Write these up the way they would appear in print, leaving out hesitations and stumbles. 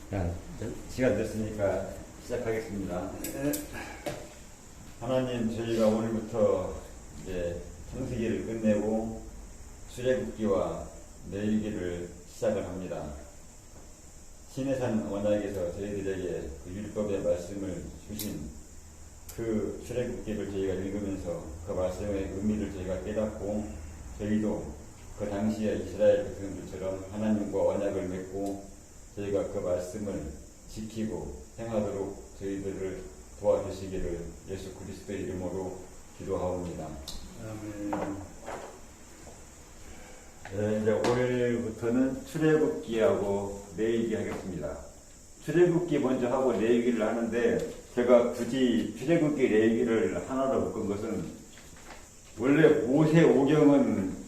자, 시간 됐으니까 시작하겠습니다. 하나님, 저희가 오늘부터 이제 창세기를 끝내고 출애굽기와 레위기를 시작을 합니다. 시내산 원작에서 저희들에게 그 율법의 말씀을 주신 그 출애굽기를 저희가 읽으면서 그 말씀의 의미를 저희가 깨닫고, 저희도 그 당시에 이스라엘 백성들처럼 하나님과 언약을 맺고 저희가 그 말씀을 지키고 행하도록 저희들을 도와주시기를 예수 그리스도의 이름으로 기도하옵니다. 아멘. 네, 이제 올해부터는 출애굽기하고 레위기 하겠습니다. 출애굽기 먼저 하고 레위기를 하는데, 제가 굳이 출애굽기 레위기를 하나로 묶은 것은, 원래 모세오경은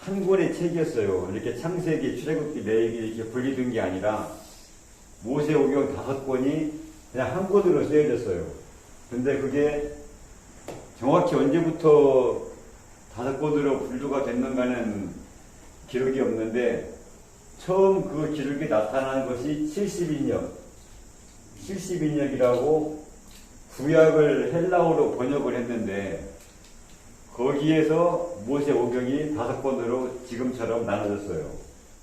한 권의 책이었어요. 이렇게 창세기, 출애굽기, 레위기 이렇게 분리된 게 아니라 모세오경 5권이 그냥 한 권으로 쓰여졌어요. 근데 그게 정확히 언제부터 5권으로 분류가 됐는가는 기록이 없는데, 처음 그 기록이 나타난 것이 70인역이라고 구약을 헬라어로 번역을 했는데, 거기에서 모세오경이 5권으로 지금처럼 나눠졌어요.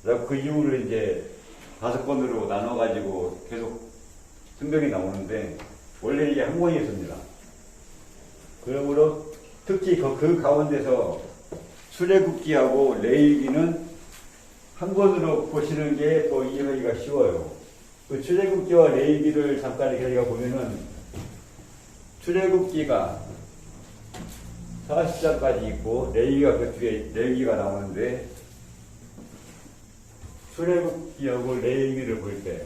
그래서 그 이후로 이제 5권으로 나눠가지고 계속 성경이 나오는데, 원래 이게 한 권이었습니다. 그러므로 특히 그 가운데서 출애굽기하고 레위기는 한 권으로 보시는 게 더 이해하기가 쉬워요. 그 출애굽기와 레위기를 잠깐 저희가 보면은, 출애굽기가 40장까지 있고 레위기가 그 뒤에 레위기가 나오는데, 출애굽기하고 레위기를 볼 때,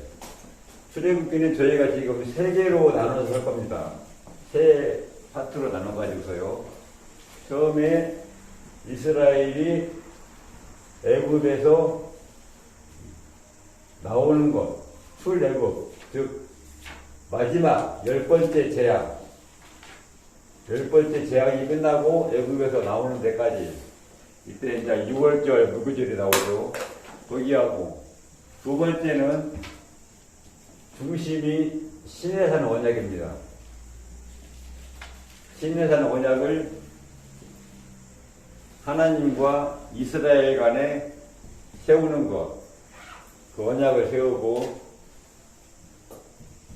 출애굽기는 저희가 지금 3개로 나눠서 할 겁니다. 3 파트로 나눠가지고서요. 처음에 이스라엘이 애굽에서 나오는 것, 출애굽, 즉 마지막 10번째 제약, 10번째 제약이 끝나고 애굽에서 나오는 데까지, 이때 이제 6월절 무교절이 나오죠. 거기하고, 2번째는 중심이 시내산 언약입니다. 시내산 언약을 하나님과 이스라엘 간에 세우는 것, 그 언약을 세우고,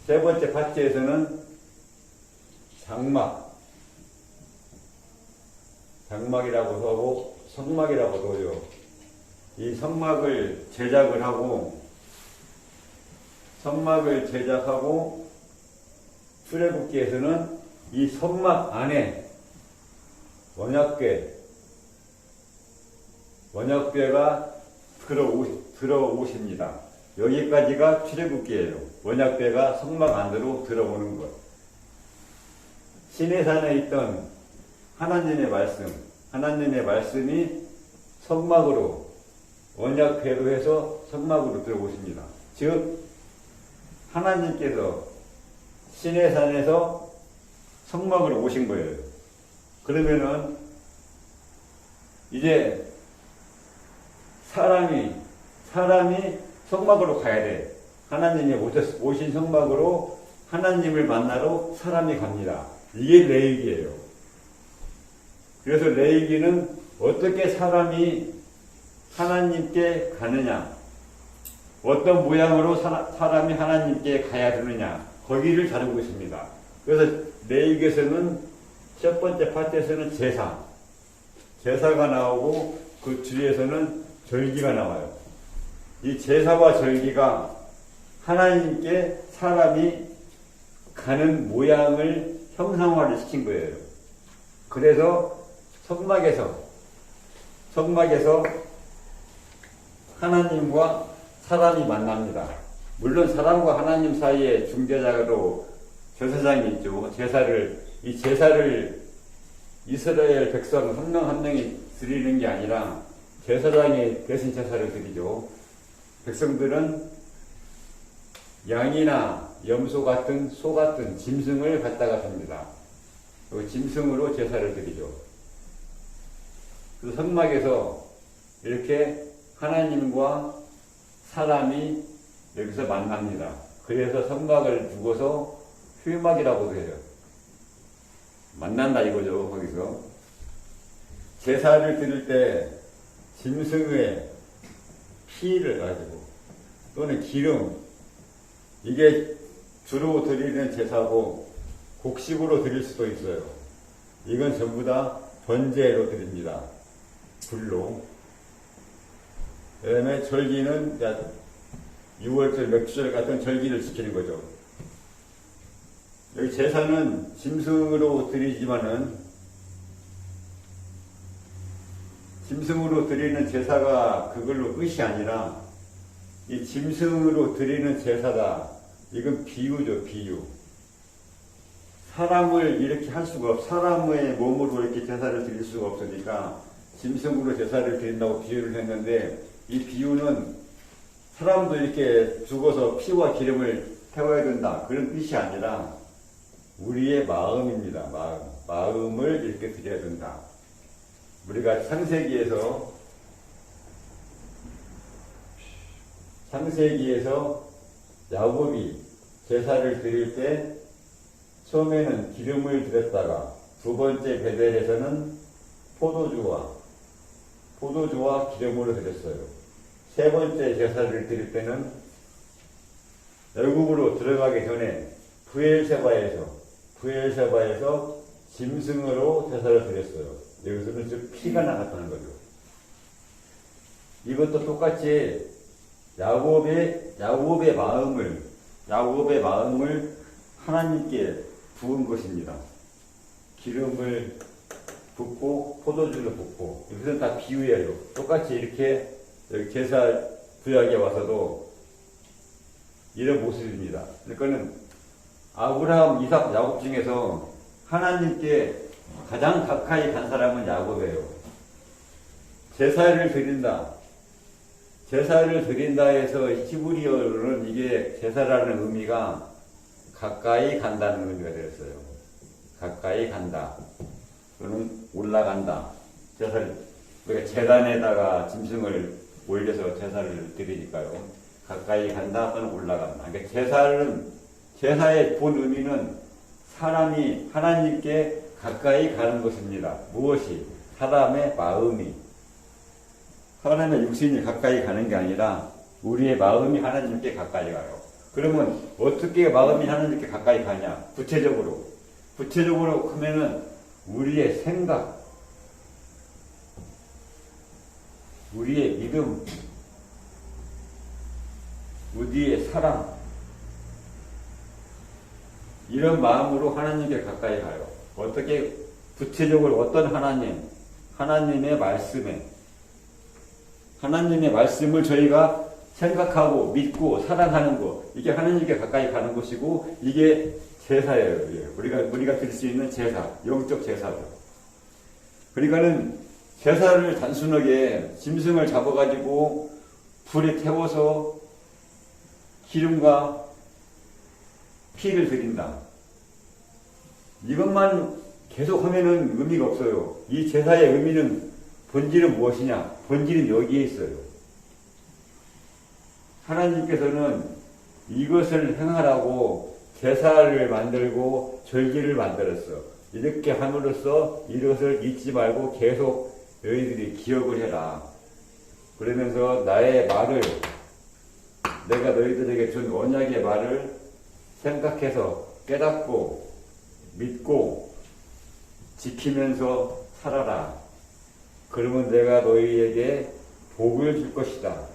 3번째 파트에서는 장막이라고도 하고 성막이라고도 하죠. 이 성막을 제작하고 출애굽기에서는 이 성막 안에 언약궤가 들어오십니다. 여기까지가 출애굽기예요. 언약궤가 성막 안으로 들어오는 것. 시내산에 있던 하나님의 말씀이 성막으로, 언약궤로 해서 성막으로 들어오십니다. 즉 하나님께서 시내산에서 성막으로 오신 거예요. 그러면은 이제 사람이 성막으로 가야 돼. 하나님이 오신 성막으로 하나님을 만나러 사람이 갑니다. 이게 레위기예요. 그래서 레위기는 어떻게 사람이 하나님께 가느냐, 어떤 모양으로 사람이 하나님께 가야 되느냐, 거기를 다루고 있습니다. 그래서 레위기에서는 첫 번째 파트에서는 제사가 나오고, 그 뒤에서는 절기가 나와요. 이 제사와 절기가 하나님께 사람이 가는 모양을 형상화를 시킨 거예요. 그래서 성막에서 하나님과 사람이 만납니다. 물론 사람과 하나님 사이에 중재자로 제사장이 있죠. 이 제사를 이스라엘 백성 한 명 한 명이 드리는 게 아니라 제사장이 대신 제사를 드리죠. 백성들은 양이나 염소 같은, 소 같은 짐승을 갖다가 삽니다. 그 짐승으로 제사를 드리죠. 그 성막에서 이렇게 하나님과 사람이 여기서 만납니다. 그래서 성막을 두고서 휴막이라고도 해요. 만난다 이거죠. 거기서 제사를 드릴 때 짐승의 피를 가지고 또는 기름, 이게 주로 드리는 제사고 곡식으로 드릴 수도 있어요. 이건 전부 다 번제로 드립니다. 불로. 그 다음에 절기는 6월절, 맥주절 같은 절기를 지키는 거죠. 여기 제사는 짐승으로 드리지만은, 짐승으로 드리는 제사가 그걸로 끝이 아니라 이 짐승으로 드리는 제사다. 이건 비유죠, 비유. 사람을 이렇게 할 수가 사람의 몸으로 이렇게 제사를 드릴 수가 없으니까 짐승으로 제사를 드린다고 비유를 했는데, 이 비유는 사람도 이렇게 죽어서 피와 기름을 태워야 된다, 그런 뜻이 아니라 우리의 마음입니다. 마음을 이렇게 드려야 된다. 우리가 창세기에서 야곱이 제사를 드릴 때 처음에는 기름을 드렸다가 두 번째 베델에서는 포도주와 기름으로 드렸어요. 세 번째 제사를 드릴 때는 애굽으로 들어가기 전에 부엘세바에서 짐승으로 제사를 드렸어요. 여기서는 즉 피가 나갔다는 거죠. 이것도 똑같이 야곱의 마음을 하나님께 부은 것입니다. 기름을 붓고 포도주를 붓고, 이것은 다 비유예요. 똑같이 이렇게 여기 제사 구약에 와서도 이런 모습입니다. 그러니까는 아브라함, 이삭, 야곱 중에서 하나님께 가장 가까이 간 사람은 야곱이에요. 제사를 드린다 해서 히브리어로는 이게 제사라는 의미가 가까이 간다는 의미가 되었어요. 가까이 간다. 또는 올라간다. 우리가 제단에다가 짐승을 올려서 제사를 드리니까요. 가까이 간다 또는 올라간다. 그러니까 제사의 본 의미는 사람이 하나님께 가까이 가는 것입니다. 무엇이? 사람의 마음이. 사람의 육신이 가까이 가는 게 아니라 우리의 마음이 하나님께 가까이 가요. 그러면 어떻게 마음이 하나님께 가까이 가냐? 구체적으로 하면은 우리의 생각, 우리의 믿음, 우리의 사랑, 이런 마음으로 하나님께 가까이 가요. 어떻게? 구체적으로 어떤 하나님의 말씀을 저희가 생각하고 믿고 사랑하는 것, 이게 하나님께 가까이 가는 것이고, 이게 제사예요. 우리가 드릴 수 있는 제사, 영적 제사죠. 그러니까는 제사를 단순하게 짐승을 잡아가지고 불에 태워서 기름과 피를 드린다, 이것만 계속 하면은 의미가 없어요. 이 제사의 의미는, 본질은 무엇이냐? 본질은 여기에 있어요. 하나님께서는 이것을 행하라고 제사를 만들고 절기를 만들었어. 이렇게 함으로써 이것을 잊지 말고 계속 너희들이 기억을 해라. 그러면서 나의 말을, 내가 너희들에게 준 언약의 말을 생각해서 깨닫고 믿고 지키면서 살아라. 그러면 내가 너희에게 복을 줄 것이다.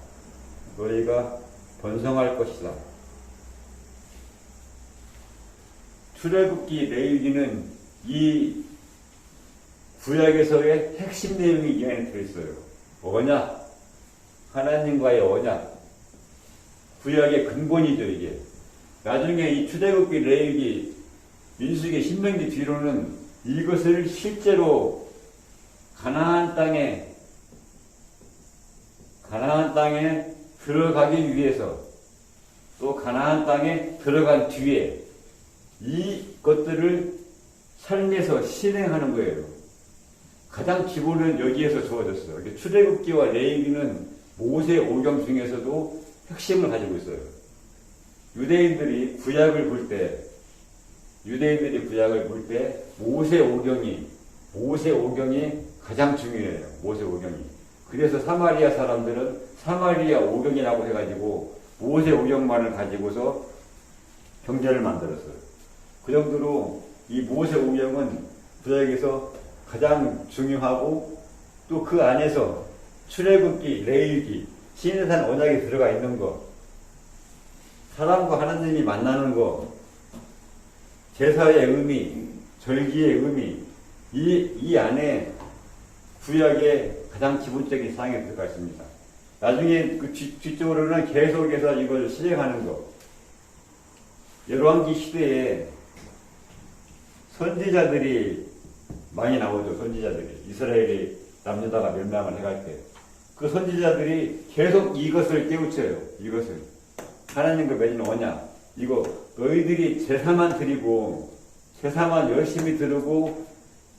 너희가 번성할 것이다. 출애굽기 레위기는 이 구약에서의 핵심 내용이 이 안에 들어있어요. 언약, 하나님과의 언약, 구약의 근본이죠. 이게 나중에 이 출애굽기, 레위기, 민수기, 신명기 뒤로는 이것을 실제로 가나안 땅에 들어가기 위해서, 또 가나안 땅에 들어간 뒤에 이것들을 삶에서 실행하는 거예요. 가장 기본은 여기에서 주어졌어요. 출애굽기와 레위기는 모세 오경 중에서도 핵심을 가지고 있어요. 유대인들이 구약을 볼 때 모세 오경이 가장 중요해요. 모세 오경이. 그래서 사마리아 사람들은 사마리아 오경이라고 해가지고 모세 오경만을 가지고서 경제를 만들었어요. 그 정도로 이 모세 오경은 구약에서 가장 중요하고 또 그 안에서 출애굽기, 레위기, 시내산 언약이 들어가 있는 거, 사람과 하나님이 만나는 거, 제사의 의미, 절기의 의미, 이 안에 구약의 가장 기본적인 사항이 들어가 있습니다. 나중에 그 뒤쪽으로는 계속해서 이걸 실행하는 거. 열왕기 시대에 선지자들이 많이 나오죠. 선지자들이. 이스라엘이 남유다가 멸망을 해갈 때. 그 선지자들이 계속 이것을 깨우쳐요. 이것을. 하나님과 맺은 언약. 이거 너희들이 제사만 드리고 제사만 열심히 드리고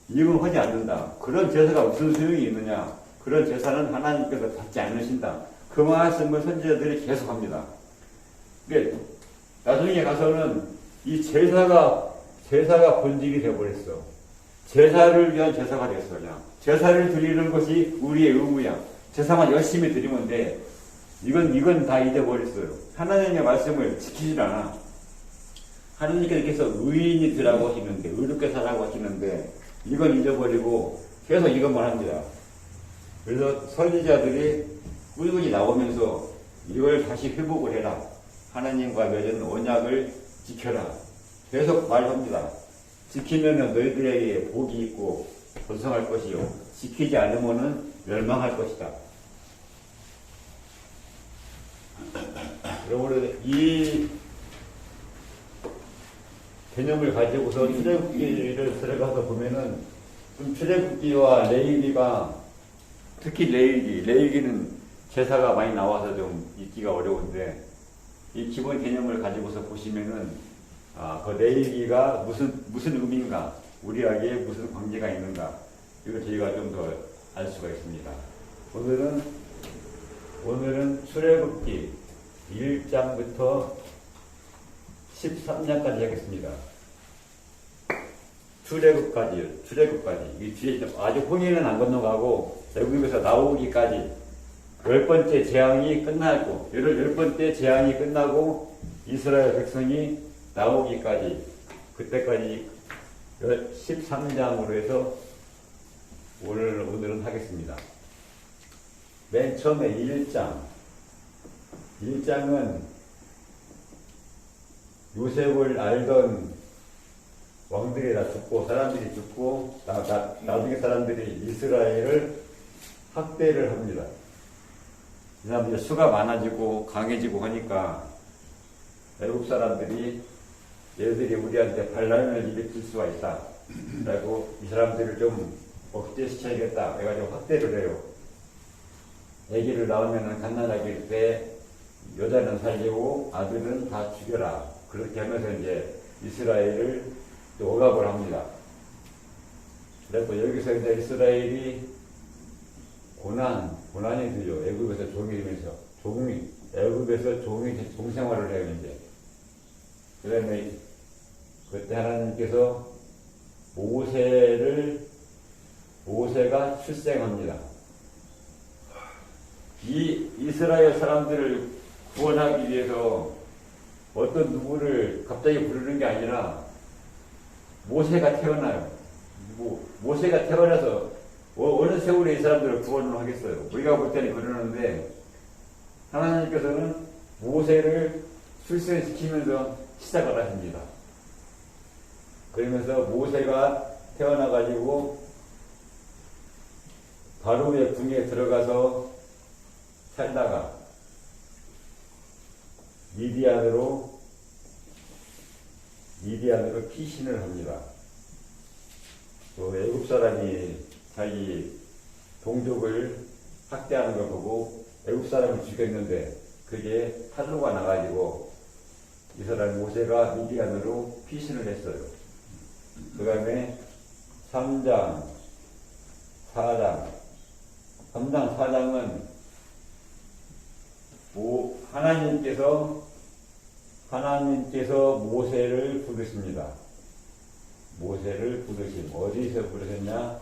이건 하지 않는다. 그런 제사가 무슨 소용이 있느냐. 그런 제사는 하나님께서 받지 않으신다. 그 말씀을 선지자들이 계속합니다. 그러니까 나중에 가서는 이 제사가 본질이 되어버렸어. 제사를 위한 제사가 됐어. 그냥 제사를 드리는 것이 우리의 의무야. 제사만 열심히 드리면 돼. 이건 다 잊어버렸어요. 하나님의 말씀을 지키질 않아. 하나님께서 의인이 되라고 하시는데, 의롭게 살라고 하시는데, 이건 잊어버리고 계속 이것만 합니다. 그래서 선지자들이 꾸준히 나오면서 이걸 다시 회복을 해라. 하나님과 맺은 언약을 지켜라. 계속 말합니다. 지키면 너희들에게 복이 있고 번성할 것이요. 지키지 않으면 멸망할 것이다. 여러분, 이 개념을 가지고서 출애굽기를 들어가서 보면은 좀 출애굽기와 레위기가 특히 레위기는 제사가 많이 나와서 좀 읽기가 어려운데 이 기본 개념을 가지고서 보시면은 그 레위기가 무슨 의미인가, 우리에게 무슨 관계가 있는가, 이걸 저희가 좀 더 알 수가 있습니다. 오늘은 출애굽기 1장부터 13장까지 하겠습니다. 출애굽까지요. 이 뒤에 아주 홍해는 안 건너가고 애굽에서 나오기까지 10번째 재앙이 끝나고, 10번째 재앙이 끝나고 이스라엘 백성이 나오기까지, 그때까지 13장으로 해서 오늘은 하겠습니다. 맨 처음에 1장은 요셉을 알던 왕들이 다 죽고 사람들이 죽고 나중에 사람들이 이스라엘을 학대를 합니다. 이 사람들이 수가 많아지고 강해지고 하니까 애국 사람들이 얘들이 우리한테 반란을 일으킬 수가 있다. 그리고 이 사람들을 좀 억제시켜야겠다. 그래가지고 학대를 해요. 아기를 낳으면 갓난아기일 때 여자는 살리고 아들은 다 죽여라. 그렇게 하면서 이제 이스라엘을 또 억압을 합니다. 그래서 여기서 이제 이스라엘이 고난이 되죠. 애굽에서 종이 되면서 애굽에서 종 생활을 해요. 이제 그다음에 그때 하나님께서 모세가 출생합니다. 이 이스라엘 사람들을 구원하기 위해서 어떤 누구를 갑자기 부르는 게 아니라 모세가 태어나요. 모세가 태어나서 어느 세월에 이 사람들을 구원을 하겠어요. 우리가 볼 때는 그러는데 하나님께서는 모세를 출생시키면서 시작을 하십니다. 그러면서 모세가 태어나가지고 바로의 궁에 들어가서 살다가 미디안으로 피신을 합니다. 또 애굽 사람이 자기 동족을 학대하는 걸 보고 애굽 사람을 죽였는데 그게 탄로가 나가지고 이 사람 모세가 미디안으로 피신을 했어요. 그 다음에 3장, 4장, 3장, 하나님께서 모세를 부르십니다. 모세를 부르심. 어디서 부르셨냐?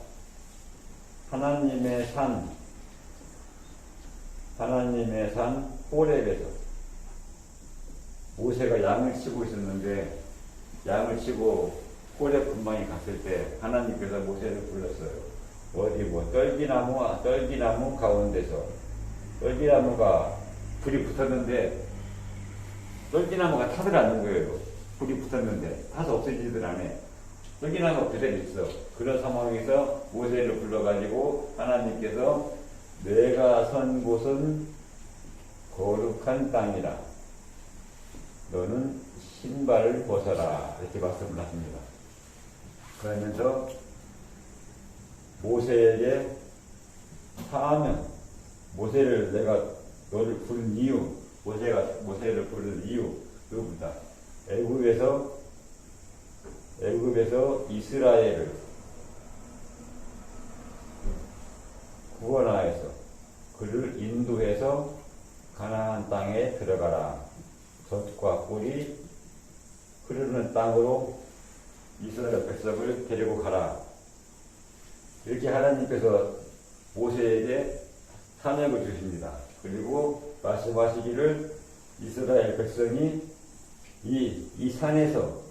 하나님의 산 호렙에서. 모세가 양을 치고 있었는데 양을 치고 호렙 근방에 갔을 때 하나님께서 모세를 불렀어요. 어디 떨기나무 가운데서. 떨기나무가 불이 붙었는데 떨기나무가 타들 않는 거예요. 불이 붙었는데 타서 없어지들 않네. 떨기나무가 그대로 있어. 그런 상황에서 모세를 불러가지고 하나님께서 내가 선 곳은 거룩한 땅이라. 너는 신발을 벗어라. 이렇게 말씀을 하십니다. 그러면서 모세에게 사하면 모세를 내가 너를 부른 이유, 모세가 모세를 부른 이유 그겁니다. 애굽에서 이스라엘을 구원하여서 그를 인도해서 가나안 땅에 들어가라. 젖과 꿀이 흐르는 땅으로 이스라엘 백성을 데리고 가라. 이렇게 하나님께서 모세에게 사명을 주십니다. 그리고 말씀하시기를 이스라엘 백성이 이 산에서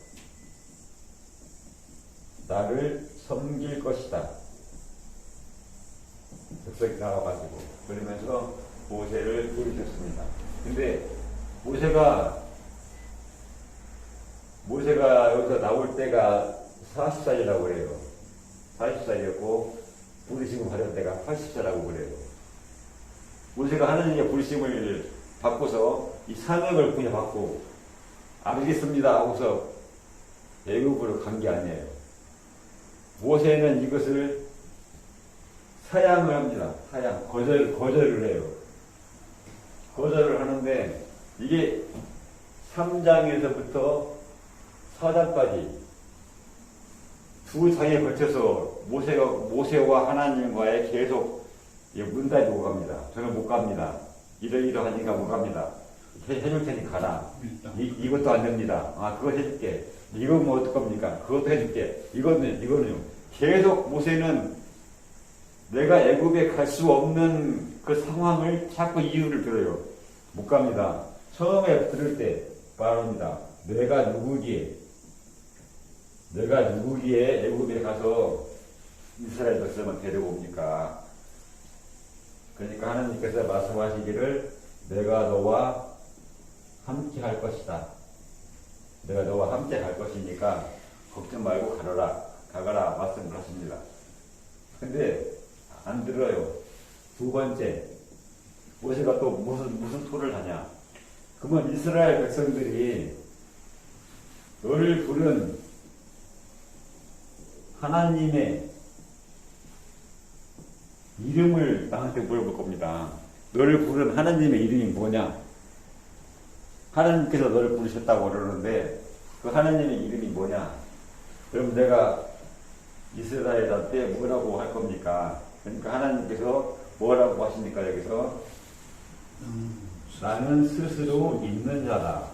나를 섬길 것이다. 백성이 나와가지고 그러면서 모세를 부르셨습니다. 근데 모세가 여기서 나올 때가 40살이라고 그래요. 40살이었고 부르심을 받을 때가 80살이라고 그래요. 모세가 하나님의 부르심을 받고서 이 사명을 부여받고 알겠습니다 하고서 애굽으로 간 게 아니에요. 모세는 이것을 사양을 합니다. 사양, 거절을 해요. 거절을 하는데 이게 3장에서부터 4장까지 두 장에 걸쳐서 모세와 하나님과의 계속 문답이 오갑니다. 저는 못 갑니다. 이러이러하니까 못 갑니다. 해줄 테니 가라. 이것도 안 됩니다. 그거 해줄게. 이건 뭐 어떡 겁니까? 그것도 해줄게. 이거는요. 계속 모세는 내가 애굽에 갈 수 없는 그 상황을 자꾸 이유를 들어요. 못 갑니다. 처음에 들을 때 말합니다. 내가 누구기에 애굽에 가서 이스라엘 백성을 데려옵니까? 그러니까 하나님께서 말씀하시기를 내가 너와 함께 할 것이다. 내가 너와 함께 갈 것이니까 걱정 말고 가거라 말씀을 하십니다. 근데 안 들어요. 두 번째 모세가 또 무슨 토를 하냐? 그러면 이스라엘 백성들이 너를 부른 하나님의 이름을 나한테 물어볼 겁니다. 너를 부른 하나님의 이름이 뭐냐? 하나님께서 너를 부르셨다고 그러는데 그 하나님의 이름이 뭐냐? 그럼 내가 이스라엘한테 뭐라고 할 겁니까? 그러니까 하나님께서 뭐라고 하십니까? 여기서 나는 스스로 있는 자다.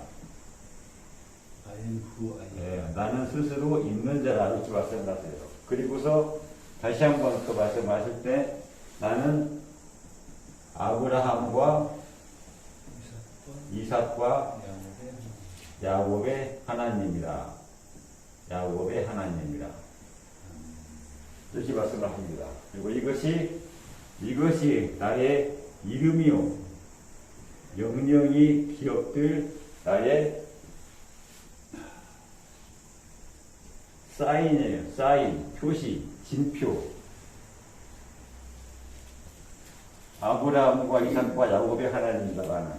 나는 스스로 있는 자라 이렇게 말씀하세요. 그리고서 다시 한번 또 말씀하실 때 나는 아브라함과 이삭과 야곱의 하나님이다. 야곱의 하나님이다. 이렇게 말씀을 합니다. 그리고 이것이 나의 이름이요 영영이 기억될 나의 사인이에요. 사인, 표시, 진표. 아브라함과 이삭과 야곱의 하나님이다라는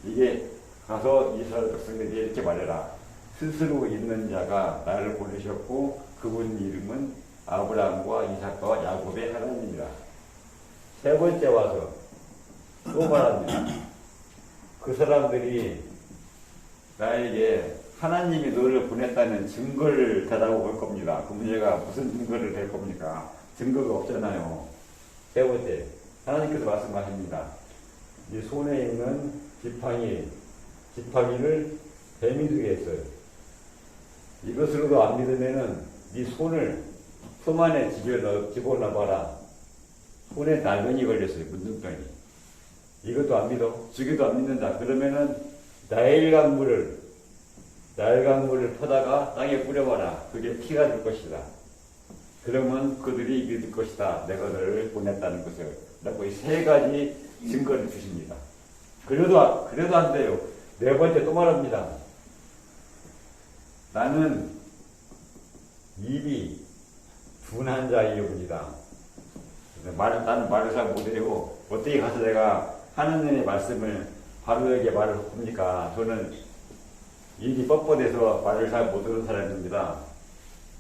이게 가서 이스라엘 백성들이 이렇게 말해라. 스스로 있는 자가 나를 부르셨고 그분 이름은 아브라함과 이삭과 야곱의 하나님이라. 세 번째 와서 또 말합니다. 그 사람들이 나에게 하나님이 너를 보냈다는 증거를 대라고 볼 겁니다. 그 문제가 무슨 증거를 댈 겁니까? 증거가 없잖아요. 세 번째, 하나님께서 말씀하십니다. 이 손에 있는 지팡이를 뱀이 되게 했어요. 이것으로도 안 믿으면은 네 손을 품 안에 집어넣어봐라. 손에 날변이 걸렸어요. 문둥병이. 이것도 안 믿어. 죽여도 안 믿는다. 그러면은 나일강물을 퍼다가 땅에 뿌려봐라. 그게 피가 될 것이다. 그러면 그들이 믿을 것이다. 내가 너를 보냈다는 것을. 라고 이 세 가지 증거를 주십니다. 그래도 안 돼요. 네 번째 또 말합니다. 나는 입이 둔한 자이옵니다. 나는 말을 잘 못해요. 어떻게 가서 내가 하느님의 말씀을 바로에게 말을 합니까? 저는 입이 뻣뻣해서 말을 잘 못하는 사람입니다.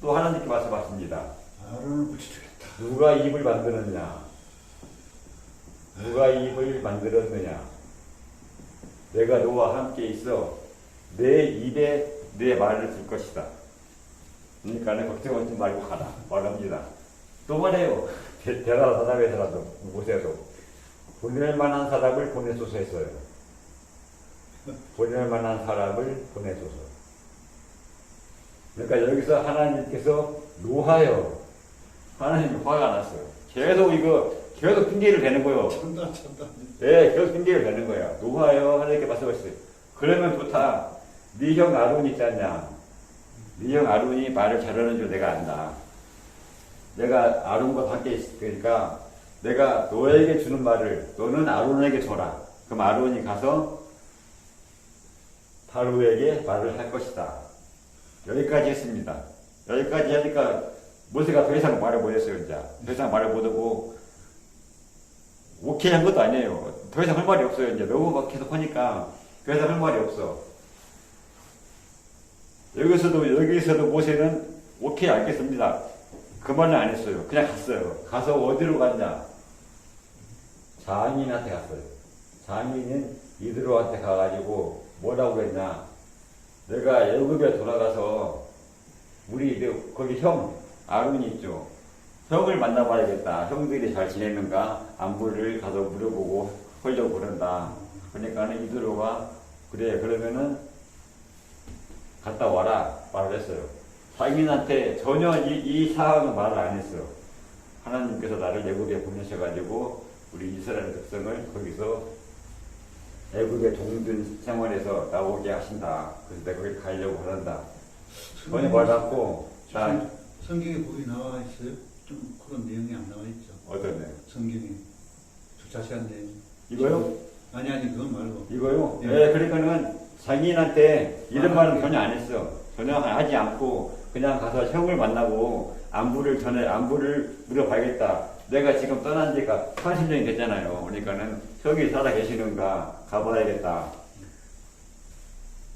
또 하나님께 말씀하십니다. 아론을 붙여주겠다. 누가 입을 만들었냐? 누가 입을 만들었느냐? 내가 너와 함께 있어 내 입에 내 말을 줄 것이다. 그러니까 걱정하지 말고 가라. 말합니다. 또 말해요. 대라 사람에서라도 모세도 보낼 만한 사람을 보내소서 했어요. 보낼 만한 사람을 보내소서. 그러니까 여기서 하나님께서 노하여 하나님이 화가 났어요. 계속 핑계를 대는 거예요. 참다. 네, 계속 핑계를 대는 거야. 노하여 하나님께 말씀하셨어요. 그러면 좋다. 네 형 아론 있지 않냐? 네 형 아론이 말을 잘하는 줄 내가 안다. 내가 아론과 함께 있으니까 내가 너에게 주는 말을 너는 아론에게 줘라. 그럼 아론이 가서 바로에게 말을 할 것이다. 여기까지 했습니다. 여기까지 하니까 모세가 더 이상 말을 못했어요. 이제 더 이상 말을 못하고 오케이 한 것도 아니에요. 더 이상 할 말이 없어요. 이제 너무 막 계속 하니까 더 이상 할 말이 없어. 여기서도 모세는 오케이 알겠습니다. 그 말은 안 했어요. 그냥 갔어요. 가서 어디로 갔냐? 장인한테 갔어요. 장인은 이드로한테 가가지고 뭐라고 했냐? 내가 애굽에 돌아가서 우리 거기 형 아론이 있죠. 형을 만나봐야겠다. 형들이 잘 지내는가 안부를 가서 물어보고 하려고 그런다. 그러니까는 이드로가 그래 그러면은 갔다 와라 말을 했어요. 장인한테 전혀 이 사항은 말을 안 했어요. 하나님께서 나를 애굽에 보내셔가지고 우리 이스라엘 백성을 거기서 애굽의 종들 생활에서 나오게 하신다. 그래서 내가 거기 가려고 한다. 전혀 말 않고 성경에 거기 나와 있어요? 좀 그런 내용이 안 나와 있죠. 어떤 내용? 성경에 자세한 내용. 이거요? 아니 그건 말고. 이거요? 예. 네, 그러니까는 장인한테 이런 말은 전혀 안 했어. 전혀 하지 않고 그냥 가서 형을 만나고 안부를 물어봐야겠다. 내가 지금 떠난 지가 30년이 됐잖아요. 그러니까는 형이 살아 계시는가 가봐야겠다.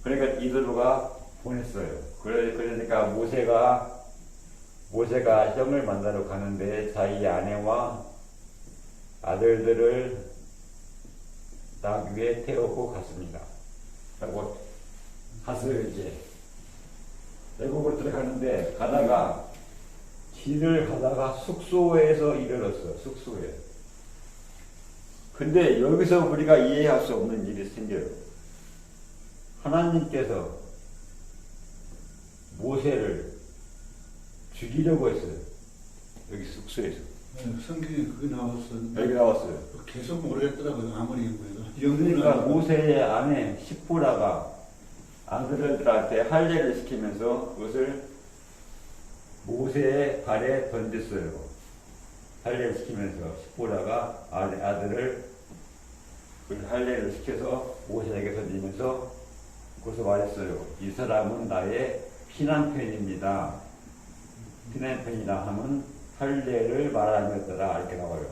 그러니까 이드로가 보냈어요. 그러니까 모세가 형을 만나러 가는데 자기 아내와 아들들을 낙 위에 태우고 갔습니다. 그리고 갔어요. 이제 애국으로 들어가는데 길을 가다가 숙소에서 이르렀어. 숙소에. 근데 여기서 우리가 이해할 수 없는 일이 생겨요. 하나님께서 모세를 죽이려고 했어요. 여기 숙소에서. 네, 성경에 그게 나왔어요. 여기 나왔어요. 계속 모르겠더라고요. 아무리 그러니까 모세의 아내 시포라가 아들들한테 할례를 시키면서 그것을 모세의 발에 던졌어요. 할례를 시키면서 시포라가 아들을 그 할례를 시켜서 모세에게 던지면서 그것을 말했어요. 이 사람은 나의 피난편입니다. 피난편이라 하면 할례를 말하였더라. 이렇게 나와요.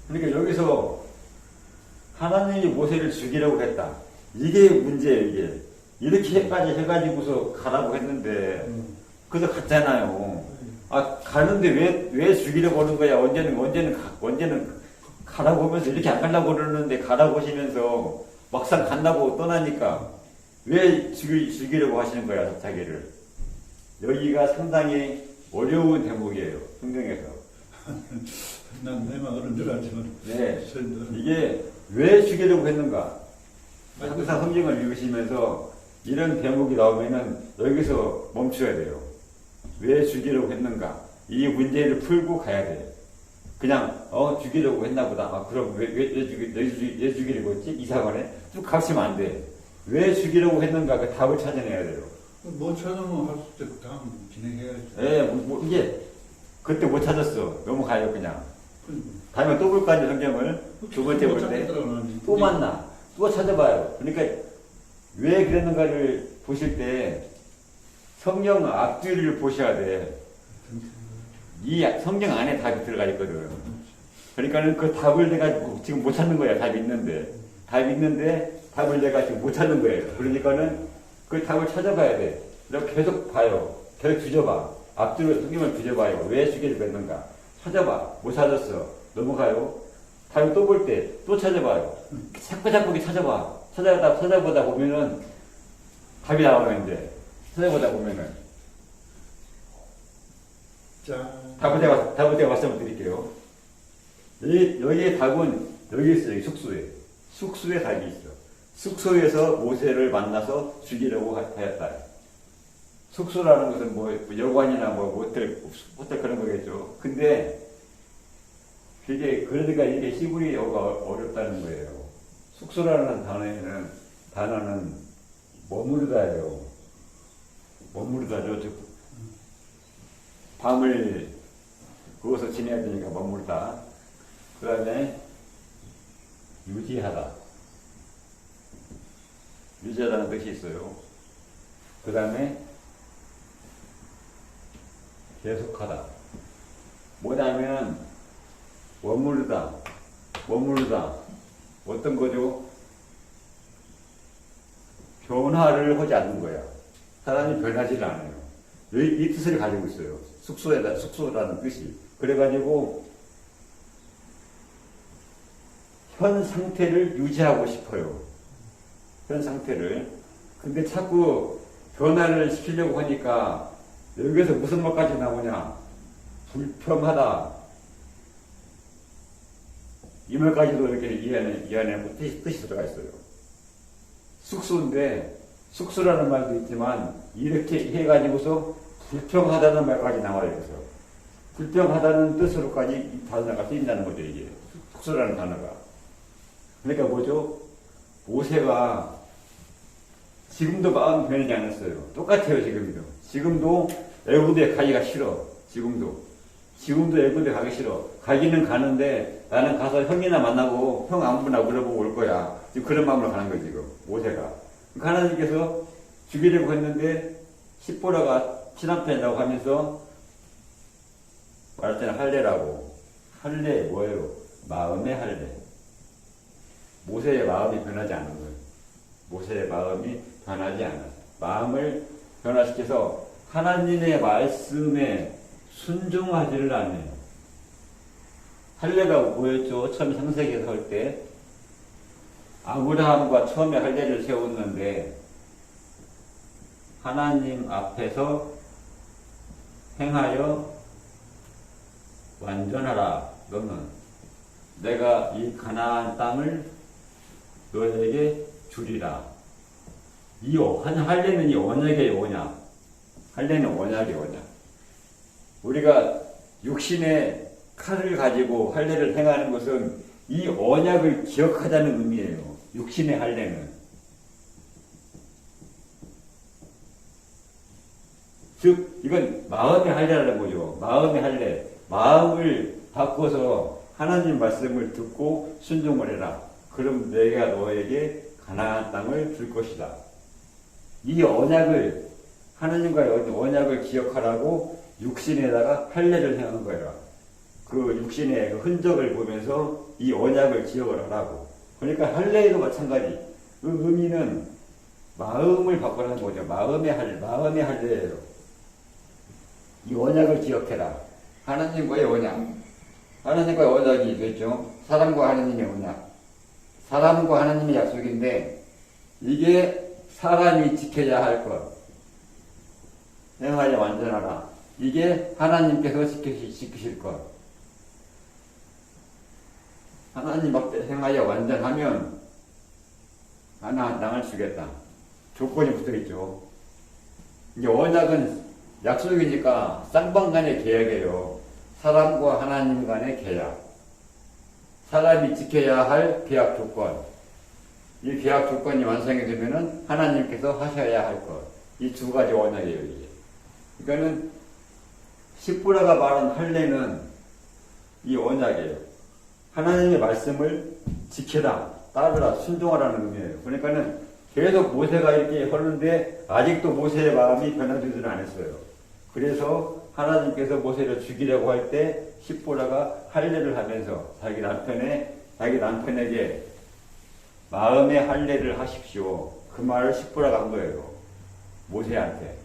그러니까 여기서 하나님이 모세를 죽이려고 했다. 이게 문제예요. 이게 이렇게까지 해가지고서 가라고 했는데 그래서 갔잖아요. 아 가는데 왜 죽이려고 하는 거야? 언제는 가라고 하면서 이렇게 안 가려고 그러는데 가라고 하시면서 막상 간다고 떠나니까 왜 죽이려고 하시는 거야 자기를? 여기가 상당히 어려운 대목이에요. 성경에서. 난 내만 어른 줄 알지만. 네. 이게 왜 죽이려고 했는가? 항상 성경을 읽으시면서 이런 대목이 나오면은 여기서 멈춰야 돼요. 왜 죽이려고 했는가? 이 문제를 풀고 가야 돼. 그냥 죽이려고 했나 보다. 그럼 왜 죽이려고 했지? 이상하네. 쭉 가시면 안 돼. 왜 죽이려고 했는가? 그 답을 찾아내야 돼요. 못 찾으면 할 수 있고 다음 진행해야죠. 예, 이게 그때 못 찾았어. 넘어가요 그냥. 다음에 또 볼까요 성경을? 두 번째 볼 때 또 만나. 또 찾아봐요. 그러니까 왜 그랬는가를 보실 때 성경 앞뒤를 보셔야 돼. 이 성경 안에 답이 들어가 있거든. 그러니까는 그 답을 내가 지금 못 찾는 거야. 답이 있는데 답을 내가 지금 못 찾는 거예요. 그러니까는 그 답을 찾아봐야 돼. 그래서 계속 봐요. 계속 뒤져봐. 앞뒤로 성경을 뒤져봐요. 왜 죽이려고 했는가? 찾아봐. 못 찾았어. 넘어가요. 다음에 또 볼 때 또 찾아봐요. 자꾸 찾아봐. 찾아보다 보면은 답이 나오는데 찾아보다 보면은 답을 제가 말씀을 드릴게요. 여기에 답은 여기 있어요. 숙소에 답이 있어. 숙소에서 모세를 만나서 죽이려고 하였다. 숙소라는 것은 뭐 여관이나 뭐 호텔 그런 거겠죠. 근데 그러니까 이게 히브리어가 어렵다는 거예요. 숙소라는 단어는 머무르다예요. 머무르다죠. 밤을 거기서 지내야 되니까 머무르다. 그 다음에 유지하다라는 뜻이 있어요. 그 다음에 계속하다. 뭐냐면 머무르다. 어떤 거죠? 변화를 하지 않는 거야. 사람이 변하지를 않아요. 이 뜻을 가지고 있어요. 숙소라는 뜻이. 그래가지고 현 상태를 유지하고 싶어요. 현 상태를. 근데 자꾸 변화를 시키려고 하니까 여기서 무슨 말까지 나오냐? 불평하다. 이 말까지도 이렇게 이 안에 뜻이 들어가 있어요. 숙소라는 말도 있지만 이렇게 해가지고서 불평하다는 말까지 나와요. 여기서 불평하다는 뜻으로까지 이 단어가 쓰인다는 거죠. 이게 숙소라는 단어가. 그러니까 뭐죠? 모세가 지금도 마음이 변하지 않았어요. 똑같아요. 지금도 애굽에 가기가 싫어. 지금도 애굽에 가기 싫어. 가기는 가는데 나는 가서 형이나 만나고 형 안부나 물어보고 올 거야. 지금 그런 마음으로 가는 거예요. 지금 모세가. 하나님께서 죽이려고 했는데 십보라가 친한편이라고 하면서 말할 때는 할례라고. 할례 뭐예요? 마음의 할례. 모세의 마음이 변하지 않은 거예요. 모세의 마음이 변하지 않아. 마음을 변화시켜서 하나님의 말씀에 순종하지를 않아요. 할례가 뭐였죠? 처음 창세기에서 할 때 아브라함과 처음에 할례를 세웠는데 하나님 앞에서 행하여 완전하라. 너는 내가 이 가나안 땅을 너에게 주리라. 할례는 이 언약의 언약. 할례는 언약의 언약. 우리가 육신의 칼을 가지고 할례를 행하는 것은 이 언약을 기억하자는 의미예요. 육신의 할례는. 즉 이건 마음의 할례라는 거죠. 마음의 할례. 마음을 바꿔서 하나님 말씀을 듣고 순종을 해라. 그럼 내가 너에게 가나안 땅을 줄 것이다. 이 언약을 하나님과의 언약을 기억하라고 육신에다가 할례를 행한 거예요. 그 육신의 그 흔적을 보면서 이 언약을 기억을 하라고. 그러니까 할례에도 마찬가지. 그 의미는 마음을 바꾸라는 거죠. 마음의 할례예요. 이 언약을 기억해라. 하나님과의 언약. 하나님과의 언약이 있겠죠. 사람과 하나님의 언약. 사람과 하나님의 약속인데 이게 사람이 지켜야 할 것. 행하여 완전하라. 이게 하나님께서 지키실 것. 하나님 앞에 행하여 완전하면 하나 땅을 주겠다. 조건이 붙어 있죠. 이제 언약은 약속이니까 쌍방 간의 계약이에요. 사람과 하나님 간의 계약. 사람이 지켜야 할 계약 조건. 이 계약 조건이 완성이 되면은 하나님께서 하셔야 할 것. 이 두 가지 언약이에요, 이게. 그러니까는 십부라가 말한 할례는 이 언약이에요. 하나님의 말씀을 지켜라, 따르라, 순종하라는 의미예요. 그러니까는 계속 모세가 이렇게 하는데 아직도 모세의 마음이 변화되지는 않았어요. 그래서 하나님께서 모세를 죽이려고 할 때 십보라가 할례를 하면서 자기 남편에게 마음의 할례를 하십시오. 그 말을 십보라가 한 거예요. 모세한테.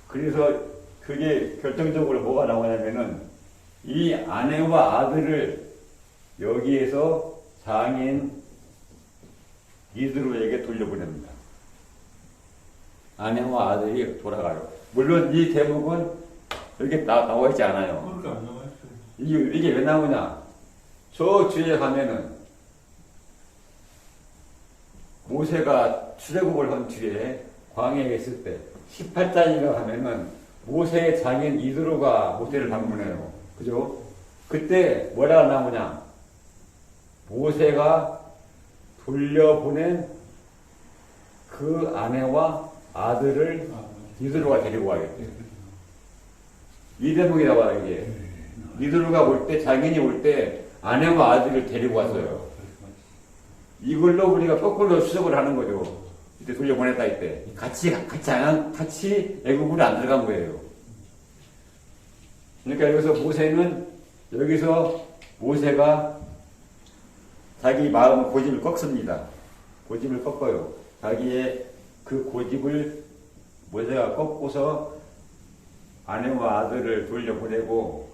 그래서 그게 결정적으로 뭐가 나오냐면은 이 아내와 아들을 여기에서 장인 이드로에게 돌려보냅니다. 아내와 아들이 돌아가요. 물론 이 대목은 여기 나와 있지 않아요. 그렇게 안 나와 있어요. 이게 왜 나오냐? 저 뒤에 가면은 모세가 출애굽을 한 뒤에 광야에 있을 때 18장인가 가면은 모세의 장인 이드로가 모세를 방문해요. 그죠? 그때 뭐라고 나오냐? 모세가 돌려보낸 그 아내와 아들을 이드로가 데리고 가겠대. 이 대목이 나와요, 이게. 이드로가 올 때, 장인이 올 때 아내와 아들을 데리고 왔어요. 이걸로 우리가 거꾸로 수석을 하는 거죠. 이때 돌려보냈다, 이때. 같이 애국으로 안 들어간 거예요. 그러니까 여기서 모세가 자기 마음의 고집을 꺾습니다. 고집을 꺾어요. 자기의 그 고집을 모세가 꺾고서 아내와 아들을 돌려보내고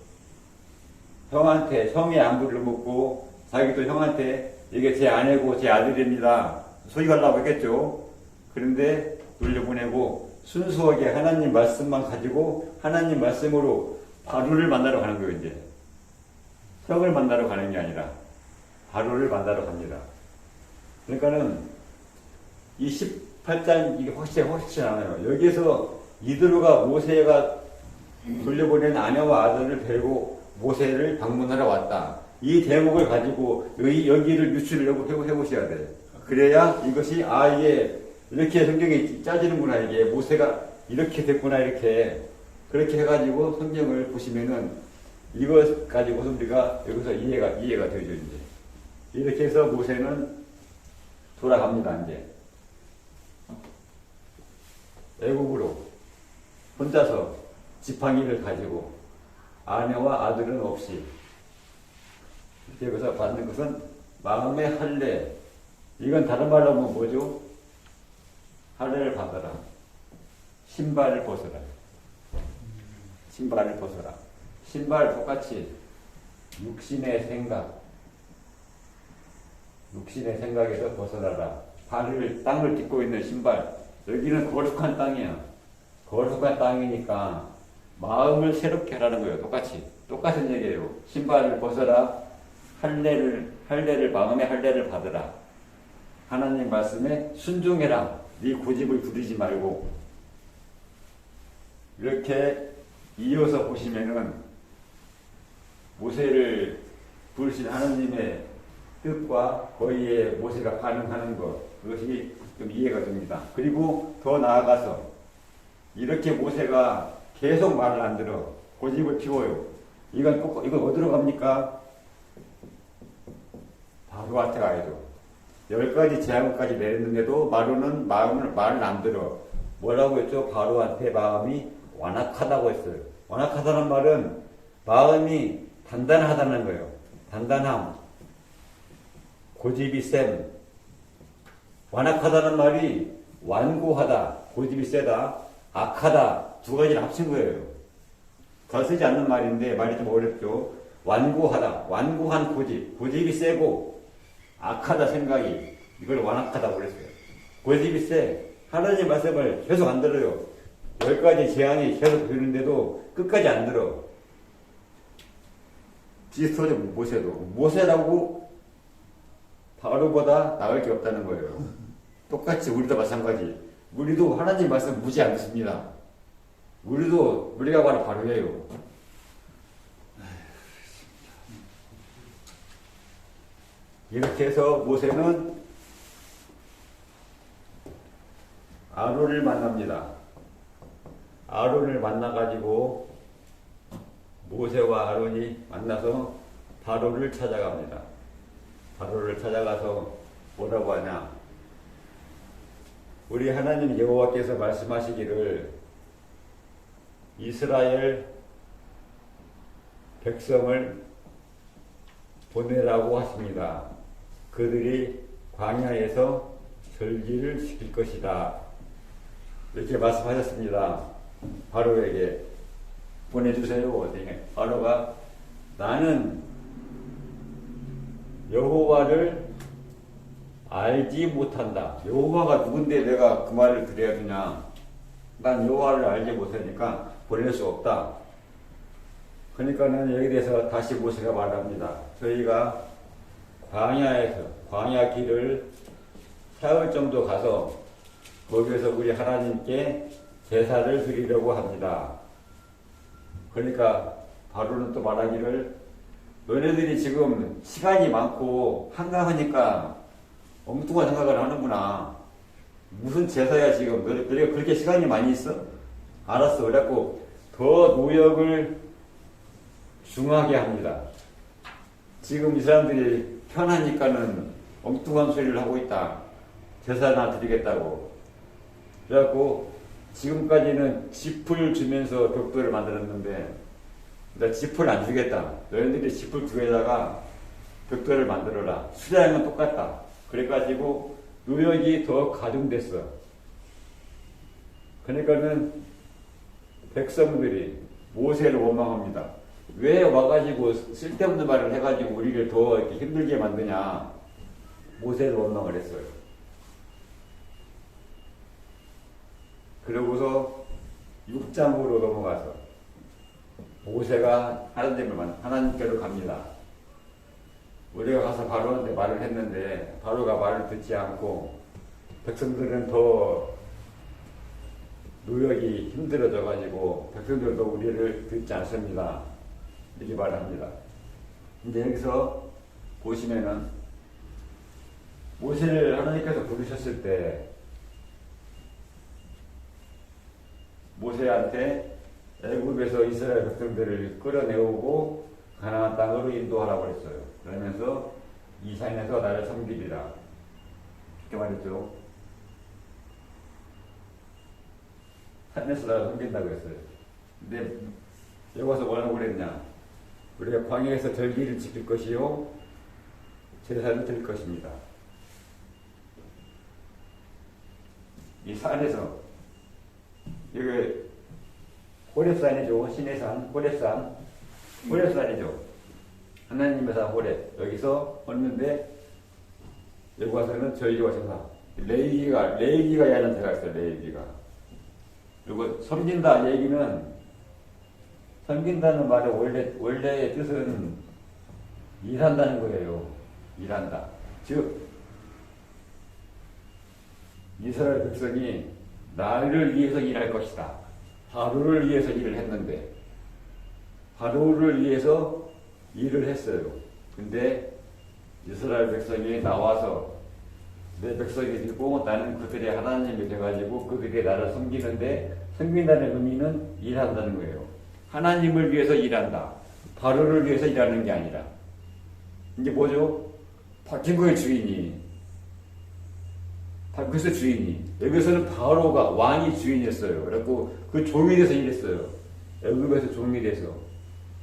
형의 안부를 묻고 자기도 형한테 이게 제 아내고 제 아들입니다. 소유하려고 했겠죠. 그런데 돌려보내고 순수하게 하나님 말씀만 가지고 하나님 말씀으로 바로를 만나러 가는 거예요, 이제. 형을 만나러 가는 게 아니라 바로를 만나러 갑니다. 그러니까는 이 18장 이게 확실히 않아요. 여기에서 이드로가 모세가 돌려보낸 아내와 아들을 데리고 모세를 방문하러 왔다. 이 대목을 가지고 여기를 유추를 해보셔야 돼요. 그래야 이것이 이게 이렇게 성경이 짜지는구나. 이게 모세가 이렇게 됐구나. 이렇게 그렇게 해가지고 성경을 보시면은 이것 가지고서 우리가 여기서 이해가 되죠. 이제 이렇게 해서 모세는 돌아갑니다. 이제 애국으로 혼자서 지팡이를 가지고 아내와 아들은 없이 여기서 받는 것은 마음의 할례. 이건 다른 말로 하면 뭐죠? 할례를 받아라. 신발을 벗어라. 신발을 벗어라. 신발 똑같이 육신의 생각에서 벗어나라. 땅을 딛고 있는 신발. 여기는 거룩한 땅이야. 거룩한 땅이니까 마음을 새롭게 하라는 거예요. 똑같은 얘기예요. 신발을 벗어라. 마음의 할례를 받으라. 하나님 말씀에 순종해라. 네 고집을 부리지 말고. 이렇게 이어서 보시면은 모세를 부르신 하나님의 뜻과 거기에 모세가 반응하는 것, 그것이 좀 이해가 됩니다. 그리고 더 나아가서 이렇게 모세가 계속 말을 안 들어 고집을 피워요. 이건 어디로 갑니까? 바로한테 가야죠. 10가지 재앙까지 내렸는데도 말을 안 들어. 뭐라고 했죠? 바로한테 마음이 완악하다고 했어요. 완악하다는 말은 마음이 단단하다는 거예요. 단단함, 고집이 셈. 완악하다는 말이 완고하다, 고집이 세다, 악하다, 두 가지를 합친 거예요. 더 쓰지 않는 말인데 말이 좀 어렵죠. 완고하다, 완고한 고집이 세고 악하다 생각이, 이걸 완악하다고 그랬어요. 고집이 세. 하나님 말씀을 계속 안 들어요. 10가지 재앙이 계속 되는데도 끝까지 안 들어. 비슷하죠, 모세라고 바로보다 나을 게 없다는 거예요. 똑같이 우리도 마찬가지. 우리도 하나님 말씀 무지 안 듣습니다. 우리가 바로 바로예요. 이렇게 해서 모세는 아론을 만납니다. 아론을 만나가지고 모세와 아론이 만나서 바로를 찾아갑니다. 바로를 찾아가서 뭐라고 하냐? 우리 하나님 여호와께서 말씀하시기를 이스라엘 백성을 보내라고 하십니다. 그들이 광야에서 절기를 지킬 것이다. 이렇게 말씀하셨습니다. 바로에게 보내주세요. 바로가 나는 여호와를 알지 못한다. 여호와가 누군데 내가 그 말을 드려야 되냐? 난 여호와를 알지 못하니까 보낼 수 없다. 그러니까는 여기 대해서 다시 모세가 말합니다. 저희가 광야에서 광야 길을 사흘 정도 가서 거기에서 우리 하나님께 제사를 드리려고 합니다. 그러니까 바로는 또 말하기를 너네들이 지금 시간이 많고 한가하니까 엉뚱한 생각을 하는구나. 무슨 제사야 지금. 너네가 그렇게 시간이 많이 있어? 알았어. 그래갖고 더 노역을 중하게 합니다. 지금 이 사람들이 편하니까는 엉뚱한 소리를 하고 있다. 제사나 드리겠다고. 그래갖고 지금까지는 짚을 주면서 벽돌을 만들었는데 나 짚을 안 주겠다. 너희들이 짚을 두 개다가 벽돌을 만들어라. 수량은 똑같다. 그래가지고 노역이 더 가중됐어. 그러니까는 백성들이 모세를 원망합니다. 왜 와가지고 쓸데없는 말을 해가지고 우리를 더 이렇게 힘들게 만드냐. 모세를 원망을 했어요. 그러고서 6장으로 넘어가서 모세가 하나님께로 갑니다. 우리가 가서 바로한테 말을 했는데 바로가 말을 듣지 않고 백성들은 더 노역이 힘들어져 가지고 백성들도 우리를 듣지 않습니다. 이렇게 말합니다. 근데 여기서 보시면은 모세를 하나님께서 부르셨을 때 모세한테 애굽에서 이스라엘 백성들을 끌어내오고 가나안 땅으로 인도하라고 했어요. 그러면서 이 산에서 나를 섬기리라. 이렇게 말했죠. 산에서 나를 섬긴다고 했어요. 근데 여기 와서 뭐라고 그랬냐? 우리가 광야에서 절기를 지킬 것이요 제사를 드릴 것입니다. 이 산에서 여기 호렙산이죠. 신의 산, 호렙산이죠. 하나님의 산 호렙. 여기서 얻는데 여기 와서는 절기와 제사. 레위기가 야는 데가 있어요. 레위기가. 그리고 섬긴다 얘기는 섬긴다는 말의 원래의 뜻은 일한다는 거예요. 일한다. 즉 이스라엘 백성이 나를 위해서 일할 것이다. 바로를 위해서 일을 했는데 바로를 위해서 일을 했어요. 근데 이스라엘 백성이 나와서 내 백성이 되고 나는 그들의 하나님이 돼가지고 그들이 나를 섬기는데 섬긴다는 의미는 일한다는 거예요. 하나님을 위해서 일한다. 바로를 위해서 일하는 게 아니라 이제 뭐죠? 바뀐 거예요. 주인이. 그래서 주인이. 여기서는 바로가 왕이 주인이었어요. 그래갖고 그 종이 돼서 일했어요. 애굽에서 종이 돼서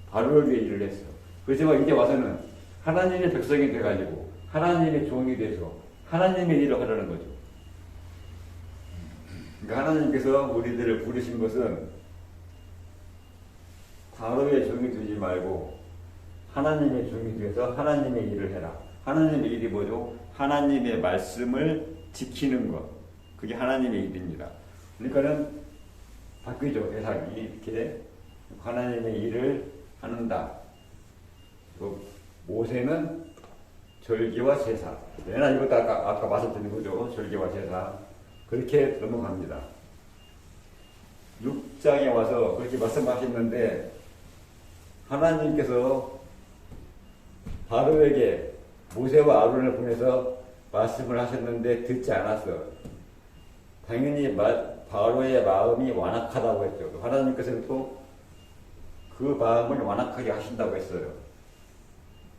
바로를 위해 일을 했어. 그렇지만 이제 와서는 하나님의 백성이 돼가지고 하나님의 종이 돼서 하나님의 일을 하려는 거죠. 그러니까 하나님께서 우리들을 부르신 것은 바로의 종이 되지 말고 하나님의 종이 돼서 하나님의 일을 해라. 하나님의 일이 뭐죠? 하나님의 말씀을 지키는 것. 그게 하나님의 일입니다. 그러니까는 바뀌죠. 대상이 이렇게 하나님의 일을 하는다. 모세는 절기와 제사. 내나 이것도 아까 말씀드린 거죠. 절기와 제사. 그렇게 넘어갑니다. 6장에 와서 그렇게 말씀하셨는데 하나님께서 바로에게 모세와 아론을 보내서 말씀을 하셨는데 듣지 않았어. 당연히 바로의 마음이 완악하다고 했죠. 하나님께서는 또 그 마음을 완악하게 하신다고 했어요.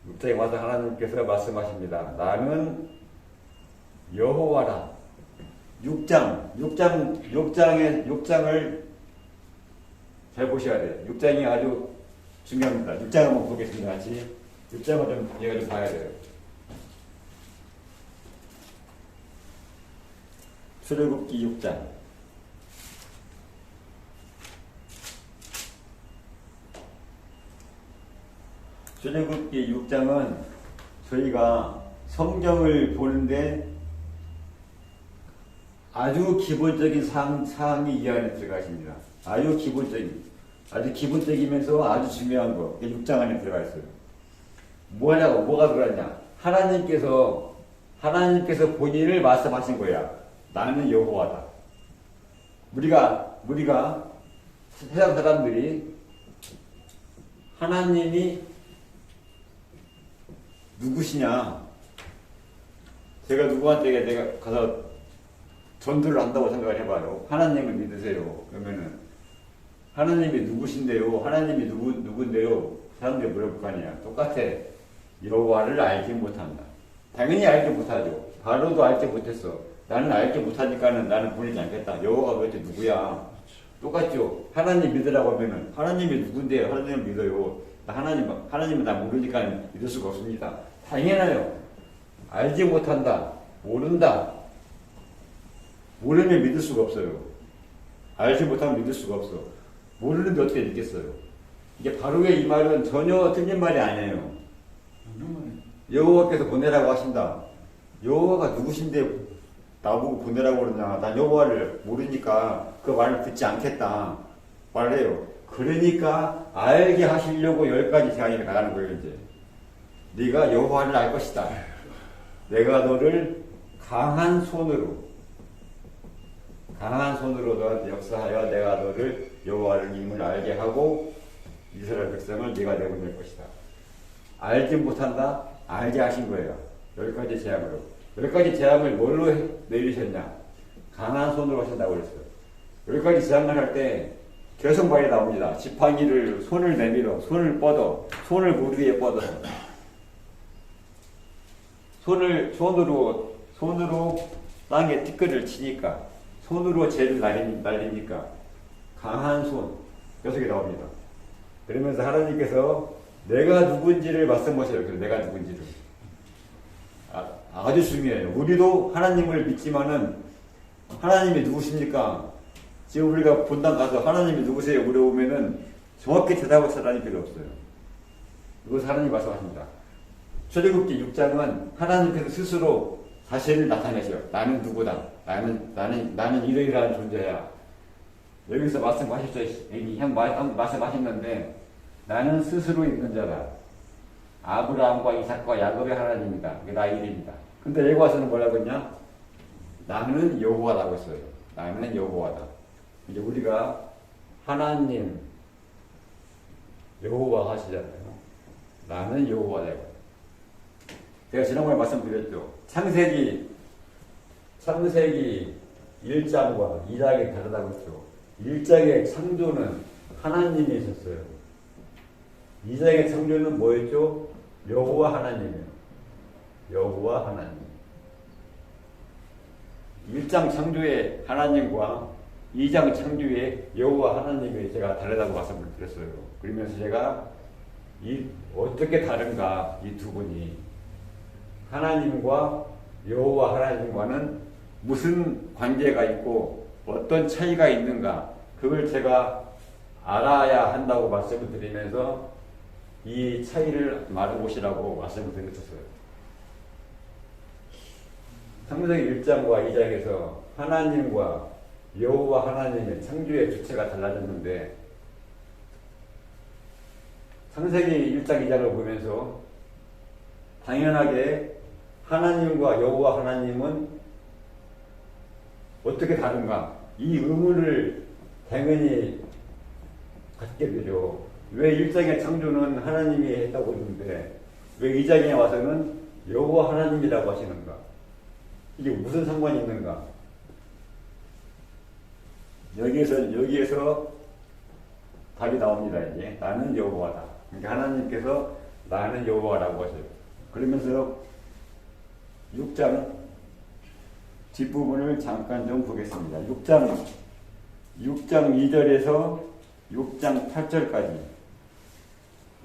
6장에 와서 하나님께서 말씀하십니다. 나는 여호와라. 6장을 잘 보셔야 돼요. 6장이 아주 중요합니다. 6장 한번 보겠습니다. 같이. 6장을 좀 얘가 좀 봐야 돼요. 출애굽기 6장. 출애굽기 6장은 저희가 성경을 보는데 아주 기본적인 사항이 이 안에 들어가 있습니다. 아주 기본적이면서 아주 중요한 거. 6장 안에 들어가 있어요. 뭐가 들어갔냐? 하나님께서 본인을 말씀하신 거야. 나는 여호와다. 우리가 세상 사람들이 하나님이 누구시냐? 제가 누구한테 내가 가서 전도를 한다고 생각을 해봐요. 하나님을 믿으세요. 그러면은 하나님이 누구신데요? 하나님이 누군데요? 사람들이 물어볼 거 아니야. 똑같아. 여호와를 알지 못한다. 당연히 알지 못하죠. 바로도 알지 못했어. 나는 알지 못하니까는 나는 보내지 않겠다. 여호와가 도대체 누구야? 똑같죠. 하나님 믿으라고 하면은 하나님이 누군데요? 하나님을 믿어요. 하나님은 나 모르니까 믿을 수가 없습니다. 당연해요. 알지 못한다. 모른다. 모르면 믿을 수가 없어요. 알지 못하면 믿을 수가 없어. 모르는데 어떻게 믿겠어요? 이게 바로의 이 말은 전혀 틀린 말이 아니에요. 여호와께서 보내라고 하신다. 여호와가 누구신데 나보고 보내라고 그러냐. 난 여호와를 모르니까 그 말을 듣지 않겠다. 말해요. 그러니까 알게 하시려고 10가지 제안이 나가는 거예요. 이제 네가 여호와를 알 것이다. 내가 너를 강한 손으로 너한테 역사하여 내가 너를 여호와를 임을 알게 하고 이스라엘 백성을 네가 내보낼 것이다. 알지 못한다. 알게 하신 거예요. 10가지 제안으로. 10가지 제안을 뭘로 내리셨냐? 강한 손으로 하신다고 그랬어요. 10가지 제안을 할 때 계속 말이 나옵니다. 지팡이를 손을 내밀어, 손을 뻗어, 손을 물 위에 뻗어. 손으로 땅에 티끌을 치니까, 손으로 재를 날리니까 강한 손 계속 나옵니다. 그러면서 하나님께서 내가 누군지를 말씀하셔요. 그래서 내가 누군지를. 아주 중요해요. 우리도 하나님을 믿지만은 하나님이 누구십니까? 지금 우리가 본당 가서 하나님이 누구세요? 물어보면은 정확히 대답을 하나님 필요 없어요. 이거 하나님이 말씀하십니다. 출애굽기 6장은 하나님께서 스스로 자신을 나타내셔요. 나는 누구다. 나는 이러이러한 존재야. 여기서 말씀하셨죠. 여기 말씀하셨는데 나는 스스로 있는 자다. 아브라함과 이삭과 야곱의 하나님이다. 그게 나 이름이다. 근데 여기 와서는 뭐라고 했냐? 나는 여호와라고 했어요. 나는 여호와다. 이제 우리가 하나님 여호와 하시잖아요. 나는 여호와다. 제가 지난번에 말씀드렸죠. 창세기 1장과 2장이 다르다고 했죠. 1장의 창조는 하나님이 있었어요. 2장의 창조는 뭐였죠? 여호와 하나님이에요. 여호와 하나님. 1장 창조의 하나님과 2장 창조의 여호와 하나님이 제가 다르다고 말씀을 드렸어요. 그러면서 제가 어떻게 다른가 이 두 분이 하나님과 여호와 하나님과는 무슨 관계가 있고 어떤 차이가 있는가 그걸 제가 알아야 한다고 말씀을 드리면서 이 차이를 말해보시라고 말씀을 드렸었어요. 창세기 1장과 2장에서 하나님과 여호와 하나님의 창조의 주체가 달라졌는데 창세기 1장 2장을 보면서 당연하게 하나님과 여호와 하나님은 어떻게 다른가? 이 의문을 당연히 갖게 되죠. 왜 1장의 창조는 하나님이 했다고 했는데 왜 2장에 와서는 여호와 하나님이라고 하시는가? 이게 무슨 상관이 있는가? 여기에서 답이 나옵니다. 이제 나는 여호와다. 그러니까 하나님께서 나는 여호와라고 하셔요. 그러면서 6장 뒷부분을 잠깐 좀 보겠습니다. 6장 2절에서 6장 8절까지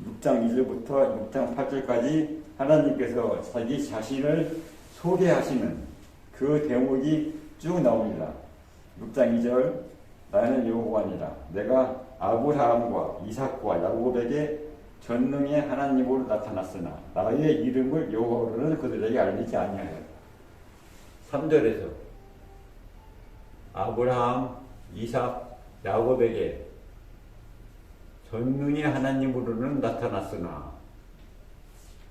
6장 1절부터 6장 8절까지 하나님께서 자기 자신을 소개하시는 그 대목이 쭉 나옵니다. 6장 2절 나는 여호와니라 내가 아브라함과 이삭과 야곱에게 전능의 하나님으로 나타났으나 나의 이름을 여호와로는 그들에게 알리지 아니하였다. 3절에서 아브라함, 이삭, 야곱에게 전능의 하나님으로는 나타났으나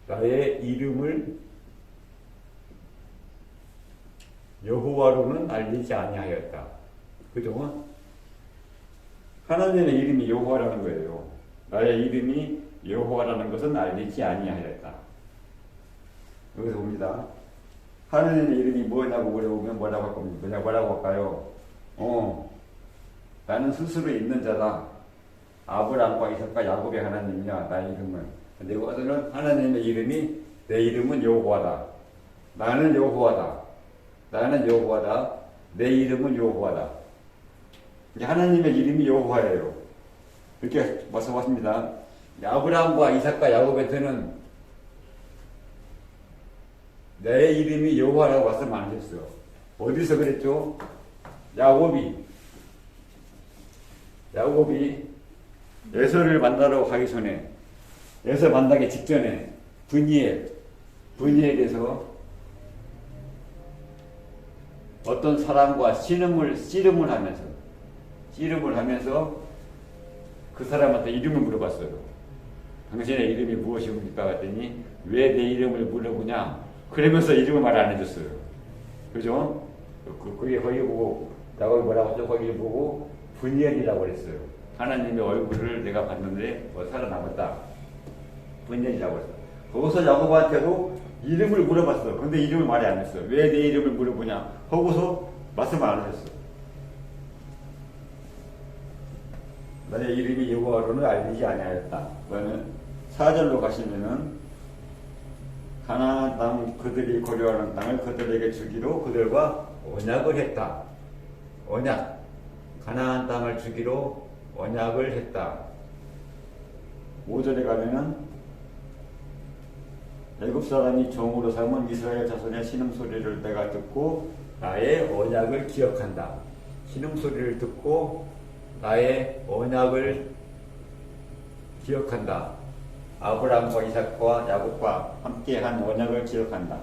나의 이름을 여호와로는 알리지 아니하였다. 그죠? 하나님의 이름이 여호와라는 거예요. 나의 이름이 여호와라는 것은 알리지 아니하였다. 여기서 봅니다. 하나님의 이름이 뭐냐고 물어보면 뭐라고 할 겁니까? 뭐라고 할까요? 나는 스스로 있는 자다. 아브라함과 이삭과 야곱의 하나님이야. 나의 이름은. 근데 여기서는 하나님의 이름이 내 이름은 여호와다. 나는 여호와다. 나는 여호와다. 내 이름은 여호와다. 하나님의 이름이 여호와예요. 이렇게 말씀하십니다. 아브라함과 이삭과 야곱한테는 내 이름이 여호와라고 말씀 안 하셨어요. 어디서 그랬죠? 야곱이 에서를 만나러 가기 전에 에서 만나기 직전에 브니엘에서 어떤 사람과 씨름을 하면서 그 사람한테 이름을 물어봤어요. 당신의 이름이 무엇입니까? 했더니 왜 내 이름을 물어보냐? 그러면서 이름을 말 안 해줬어요. 그죠? 그게 거기 보고 나가 뭐라고 하죠? 거기 보고 브니엘이라고 그랬어요. 하나님의 얼굴을 내가 봤는데 살아남았다. 브니엘이라고 했어요. 거기서 야곱한테도 이름을 물어봤어. 근데 이름을 말이 안 했어요. 왜 내 이름을 물어보냐? 거기서 말씀을 안 하셨어. 나의 이름이 여호와로는 알리지 아니하였다. 그러면 4절로 가시면은 가나안 땅 그들이 거류하는 땅을 그들에게 주기로 그들과 언약을 했다. 언약. 가나안 땅을 주기로 언약을 했다. 5절에 가면은 애굽 사람이 종으로 삼은 이스라엘 자손의 신음소리를 내가 듣고 나의 언약을 기억한다. 신음소리를 듣고 나의 언약을 기억한다. 아브라함과 이삭과 야곱과 함께한 언약을 기억한다.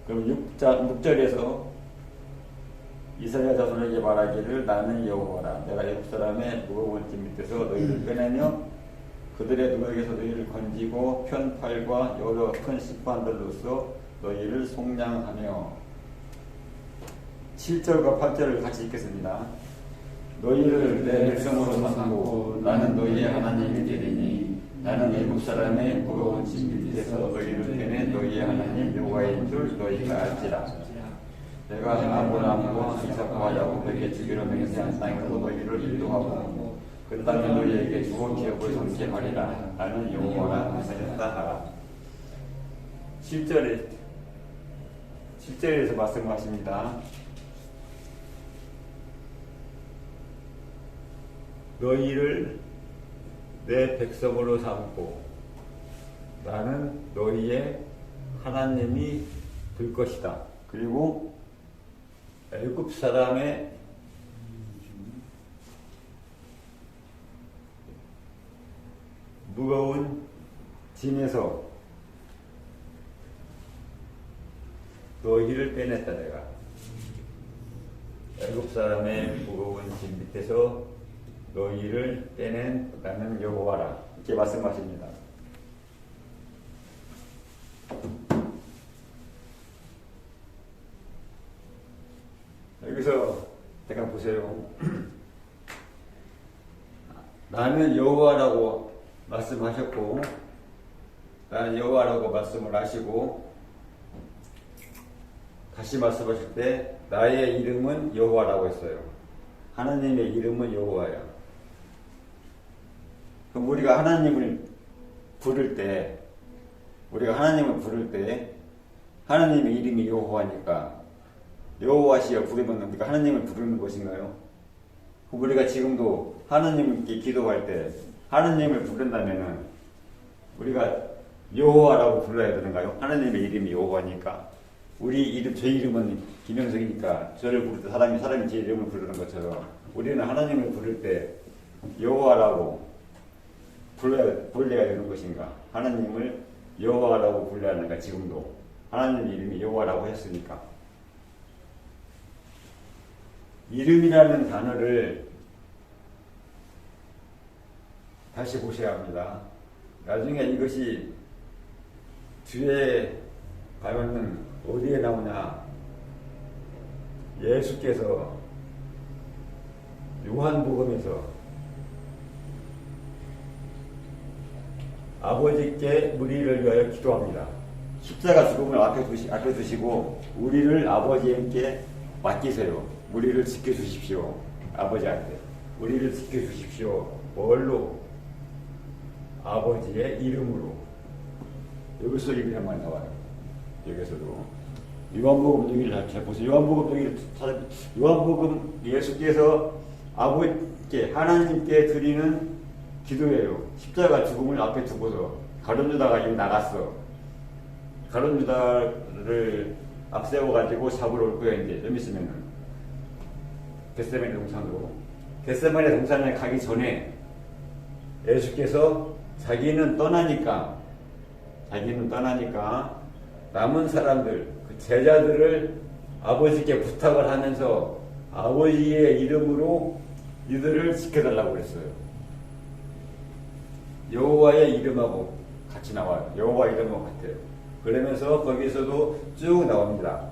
그럼 6절에서 이스라엘 자손에게 말하기를 나는 여호와라. 내가 애굽 사람의 무거운 짐 밑에서 너희를 빼내며 그들의 누에게서 너희를 건지고 편팔과 여러 큰 심판들로서 너희를 속량하며 7절과 8절을 같이 읽겠습니다. 너희를 내 백성으로 삼고 나는 너희의 하나님이 되리니 나는 애굽 사람의 무거운 짐 밑에서 너희를 빼내 너희의 하나님 여호와인 줄 너희가 알지라. 내가 아브라함과 이삭과 야곱에게 주기로 맹세한 땅으로 너희를 인도하고 그 땅에 너희에게 주어 기업을 삼게 하리라. 나는 여호와라 하셨다 하라. 7절에서 말씀하십니다. 너희를 내 백성으로 삼고 나는 너희의 하나님이 될 것이다. 그리고 애굽 사람의 무거운 짐에서 너희를 빼냈다. 내가 애굽 사람의 무거운 짐 밑에서 너희를 빼낸 나는 여호와라. 이렇게 말씀하십니다. 여기서 잠깐 보세요. 나는 여호와라고 말씀하셨고, 나는 여호와라고 말씀을 하시고, 다시 말씀하실 때 나의 이름은 여호와라고 했어요. 하나님의 이름은 여호와야. 그럼 우리가 하나님을 부를 때, 하나님의 이름이 여호와니까 여호와시여 부르면 우리가 하나님을 부르는 것인가요? 우리가 지금도 하나님께 기도할 때 하나님을 부른다면은 우리가 여호와라고 불러야 되는가요? 하나님의 이름이 여호와니까. 우리 이름, 제 이름은 김영석이니까 저를 부를 때 사람이 제 이름을 부르는 것처럼 우리는 하나님을 부를 때 여호와라고 불러야 되는 것인가? 하나님을 여호와라고 불러야 하는가? 지금도 하나님의 이름이 여호와라고 했으니까. 이름이라는 단어를 다시 보셔야 합니다. 나중에 이것이 뒤에 가면은 어디에 나오냐? 예수께서 요한복음에서 아버지께 우리를 위하여 기도합니다. 십자가 죽음을 앞에 두시고 우리를 아버지께 맡기세요. 우리를 지켜주십시오. 아버지한테 우리를 지켜주십시오. 뭘로? 아버지의 이름으로. 여기서 이름만 나와요. 여기서도 요한복음 여기를 잘 보세요. 요한복음 예수께서 아버지께 하나님께 드리는 기도예요. 십자가 죽음을 앞에 두고서 가룟 유다가 이미 나갔어. 가룟 유다를 앞세워가지고 잡으러 올 거예요. 이제 좀 있으면은 겟세마네 동산으로. 겟세마네 동산에 가기 전에 예수께서 자기는 떠나니까 남은 사람들, 그 제자들을 아버지께 부탁을 하면서 아버지의 이름으로 이들을 지켜달라고 그랬어요. 여호와의 이름하고 같이 나와요. 여호와 이름하고 같아요. 그러면서 거기서도 쭉 나옵니다.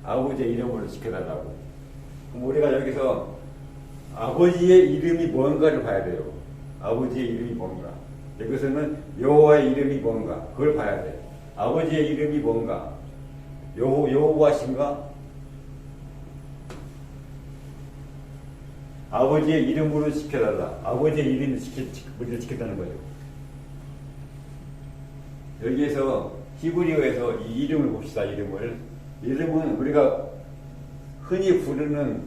아버지의 이름으로 지켜달라고. 그럼 우리가 여기서 아버지의 이름이 뭔가를 봐야 돼요. 아버지의 이름이 뭔가. 여기서는 여호와의 이름이 뭔가. 그걸 봐야 돼. 아버지의 이름이 뭔가. 여호와신가? 아버지의 이름으로 지켜달라. 아버지의 이름을 우리를 지켰다는 거죠. 여기에서 히브리어에서 이 이름을 봅시다. 이름은 우리가 흔히 부르는,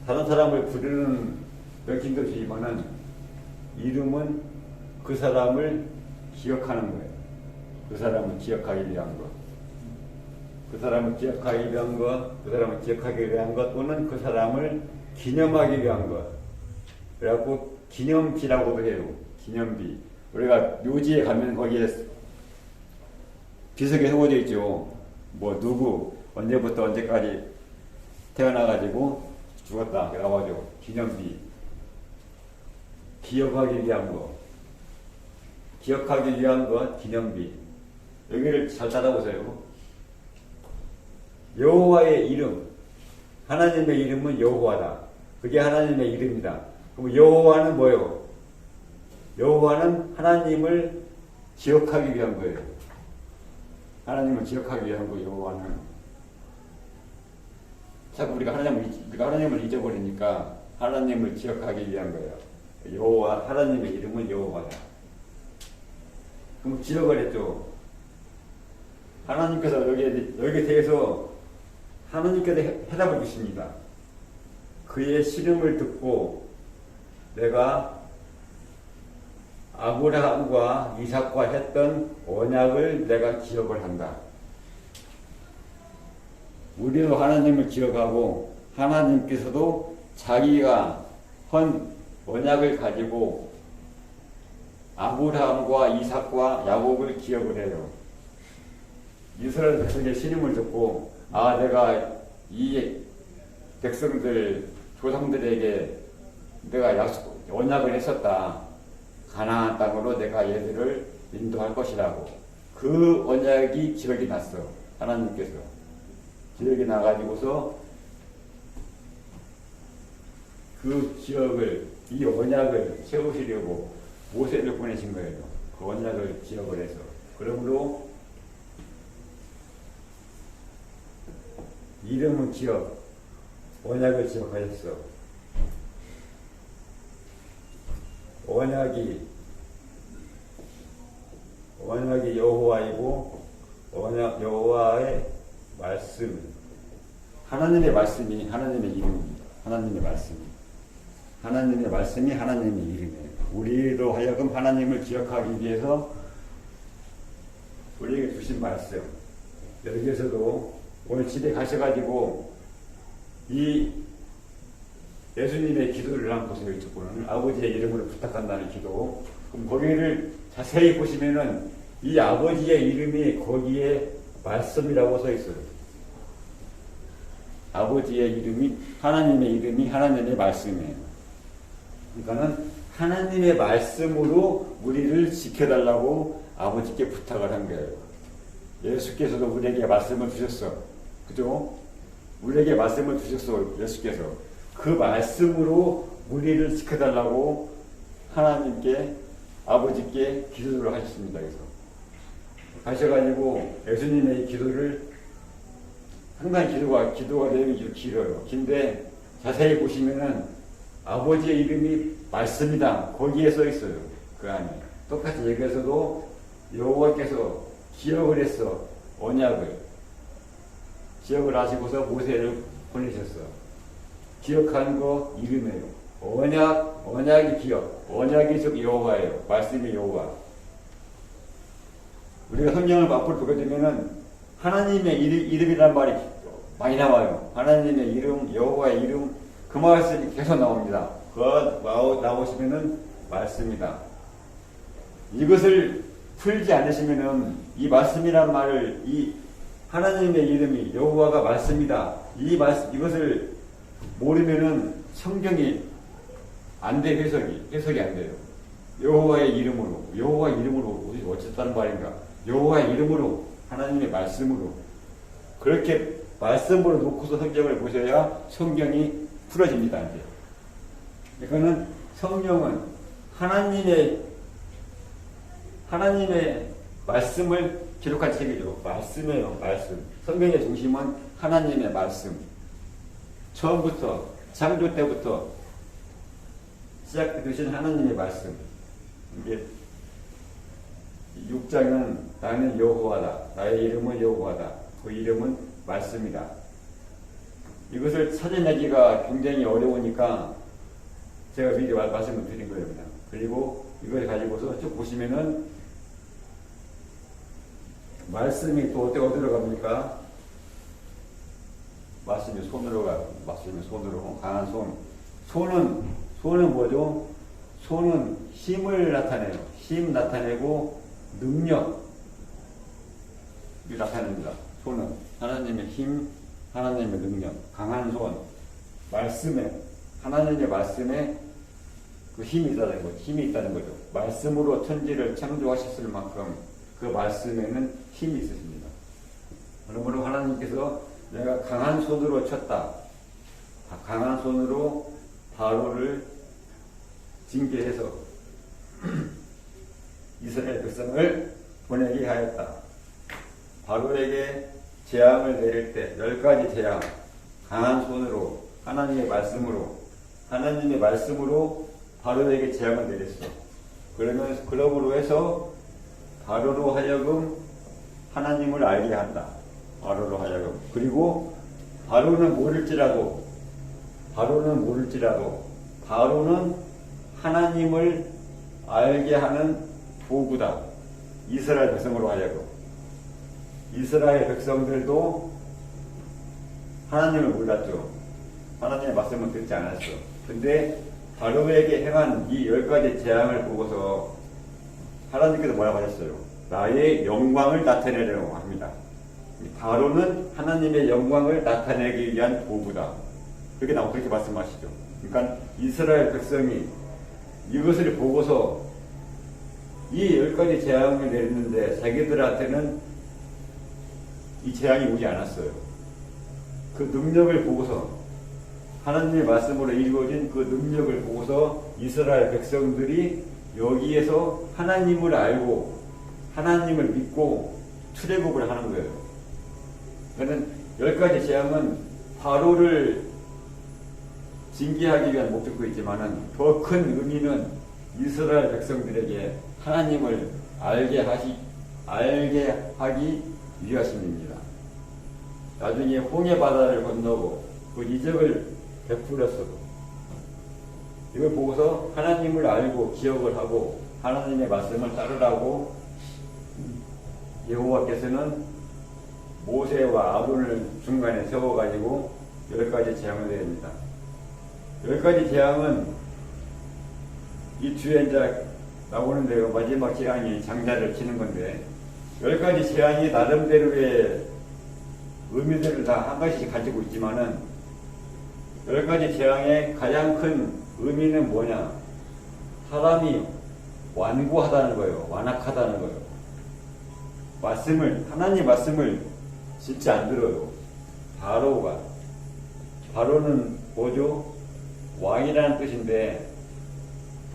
다른 사람을 부르는 명칭도 주지만은 이름은 그 사람을 기억하는 거예요. 그 사람을 기억하기 위한 것. 그 사람을 기억하기 위한 것 또는 그 사람을 기념하기 위한 것. 그래갖고 기념비라고도 해요. 기념비. 우리가 묘지에 가면 거기에 비석에 적어져 있죠. 뭐 누구 언제부터 언제까지 태어나가지고 죽었다. 나와죠. 기념비. 기억하기 위한 것. 기념비. 여기를 잘 따라보세요. 여호와의 이름. 하나님의 이름은 여호와다. 그게 하나님의 이름이다. 그럼 여호와는 뭐예요? 여호와는 하나님을 기억하기 위한 거예요. 하나님을 기억하기 위한 거, 여호와는. 자꾸 우리가 하나님을 잊어버리니까 하나님을 기억하기 위한 거예요. 하나님의 이름은 여호와다. 그럼 기억을 했죠. 하나님께서 여기에 대해서 하나님께서 해답을 주십니다. 그의 신음을 듣고 내가 아브라함과 이삭과 했던 언약을 내가 기억을 한다. 우리도 하나님을 기억하고 하나님께서도 자기가 한 언약을 가지고 아브라함과 이삭과 야곱을 기억을 해요. 이스라엘 백성의 신임을 듣고 내가 이 백성들 조상들에게 내가 언약을 했었다. 가나안 땅으로 내가 얘들을 인도할 것이라고. 그 언약이 기억이 났어. 하나님께서 기억이 나가지고서 그 기억을, 이 언약을 세우시려고 모세를 보내신 거예요. 그 언약을 기억을 해서. 그러므로 이름은 기억, 언약을 기억하셨어. 언약이 여호와이고, 언약 여호와의 말씀, 하나님의 말씀이 하나님의 이름입니다. 하나님의 말씀이 하나님의 이름이에요. 우리로 하여금 하나님을 기억하기 위해서 우리에게 주신 말씀. 여기에서도 오늘 집에 가셔가지고 이 예수님의 기도를 한번 보세요. 이쪽으로는 아버지의 이름으로 부탁한다는 기도. 그럼 거기를 자세히 보시면은 이 아버지의 이름이 거기에 말씀이라고 써 있어요. 아버지의 이름이, 하나님의 이름이 하나님의 말씀이에요. 그러니까는 하나님의 말씀으로 우리를 지켜달라고 아버지께 부탁을 한 거예요. 예수께서도 우리에게 말씀을 주셨어. 그죠? 우리에게 말씀을 주셨어. 예수께서. 그 말씀으로 우리를 지켜달라고 하나님께, 아버지께 기도를 하셨습니다. 그래서 가셔가지고 예수님의 기도를, 항상 기도가 내용이 길어요. 긴데 자세히 보시면은 아버지의 이름이 말씀이다. 거기에 써 있어요. 그 안에. 똑같이 여기에서도 여호와께서 기억을 했어. 언약을. 기억을 하시고서 모세를 보내셨어. 기억하는 거 이름이에요. 언약이 기억. 언약이 즉 여호와예요. 말씀이 여호와. 우리가 성경을 앞으로 보게 되면은 하나님의 이름이란 말이 많이 나와요. 하나님의 이름, 여호와의 이름, 그 말씀이 계속 나옵니다. 그거 나오시면은 말씀이다. 이것을 풀지 않으시면은 이 말씀이란 말을, 이 하나님의 이름이 여호와가 말씀이다. 이것을 모르면은 성경이 안 돼. 해석이 안 돼요. 여호와의 이름으로 어쨌다는 말인가? 여호와의 이름으로, 하나님의 말씀으로, 그렇게 말씀으로 놓고서 성경을 보셔야 성경이 풀어집니다. 이제. 그러니까는 성경은 하나님의 말씀을 기록한 책이죠. 말씀이에요. 말씀. 성경의 중심은 하나님의 말씀. 처음부터, 창조 때부터 시작되신 하나님의 말씀. 이게 6장은 나는 여호와다. 나의 이름은 여호와다. 그 이름은 말씀이다. 이것을 찾아내기가 굉장히 어려우니까 제가 미리 말씀을 드린 거예요. 그냥. 그리고 이걸 가지고서 쭉 보시면은 말씀이 또 어디로 갑니까? 말씀이 손으로 강한 손. 손은 뭐죠? 손은 힘을 나타내요. 힘 나타내고 능력이 나타냅니다. 손은 하나님의 힘, 하나님의 능력, 강한 손, 하나님의 말씀에 그 힘이 있다는 거죠. 말씀으로 천지를 창조하셨을 만큼 그 말씀에는 힘이 있으십니다. 그러므로 하나님께서 내가 강한 손으로 쳤다. 강한 손으로 바로를 징계해서 이스라엘 백성을 보내게 하였다. 바로에게 재앙을 내릴 때 10가지 재앙, 강한 손으로, 하나님의 말씀으로 바로에게 재앙을 내렸어. 그러므로 해서 바로로 하여금 하나님을 알게 한다. 바로로 하여금. 그리고 바로는 모를지라도 바로는 하나님을 알게 하는 도구다. 이스라엘 백성으로 하여금. 이스라엘 백성들도 하나님을 몰랐죠. 하나님의 말씀을 듣지 않았어. 근데 바로에게 행한 이 10가지 재앙을 보고서 하나님께서 뭐라고 하셨어요? 나의 영광을 나타내려고 합니다. 바로는 하나님의 영광을 나타내기 위한 도구다. 그렇게 말씀하시죠. 그러니까 이스라엘 백성이 이것을 보고서 이 10가지 재앙을 내렸는데 자기들한테는 이 재앙이 오지 않았어요. 그 능력을 보고서 하나님의 말씀으로 이루어진 그 능력을 보고서 이스라엘 백성들이 여기에서 하나님을 알고 하나님을 믿고 출애굽을 하는 거예요. 그러니까 10가지 재앙은 바로를 징계하기 위한 목적도 있지만은 더 큰 의미는 이스라엘 백성들에게 하나님을 알게 하기 위하심입니다. 나중에 홍해 바다를 건너고 그 이적을 베풀었어. 이걸 보고서 하나님을 알고 기억을 하고 하나님의 말씀을 따르라고 여호와께서는 모세와 아론을 중간에 세워가지고 10가지 재앙을 내립니다. 10가지 재앙은 이 뒤에 이제 나오는데요. 마지막 재앙이 장자를 치는 건데 10가지 재앙이 나름대로의 의미들을 다 한 가지씩 가지고 있지만은 10가지 재앙의 가장 큰 의미는 뭐냐? 사람이 완고하다는 거예요. 완악하다는 거예요. 하나님 말씀을 진짜 안 들어요. 바로는 뭐죠? 왕이라는 뜻인데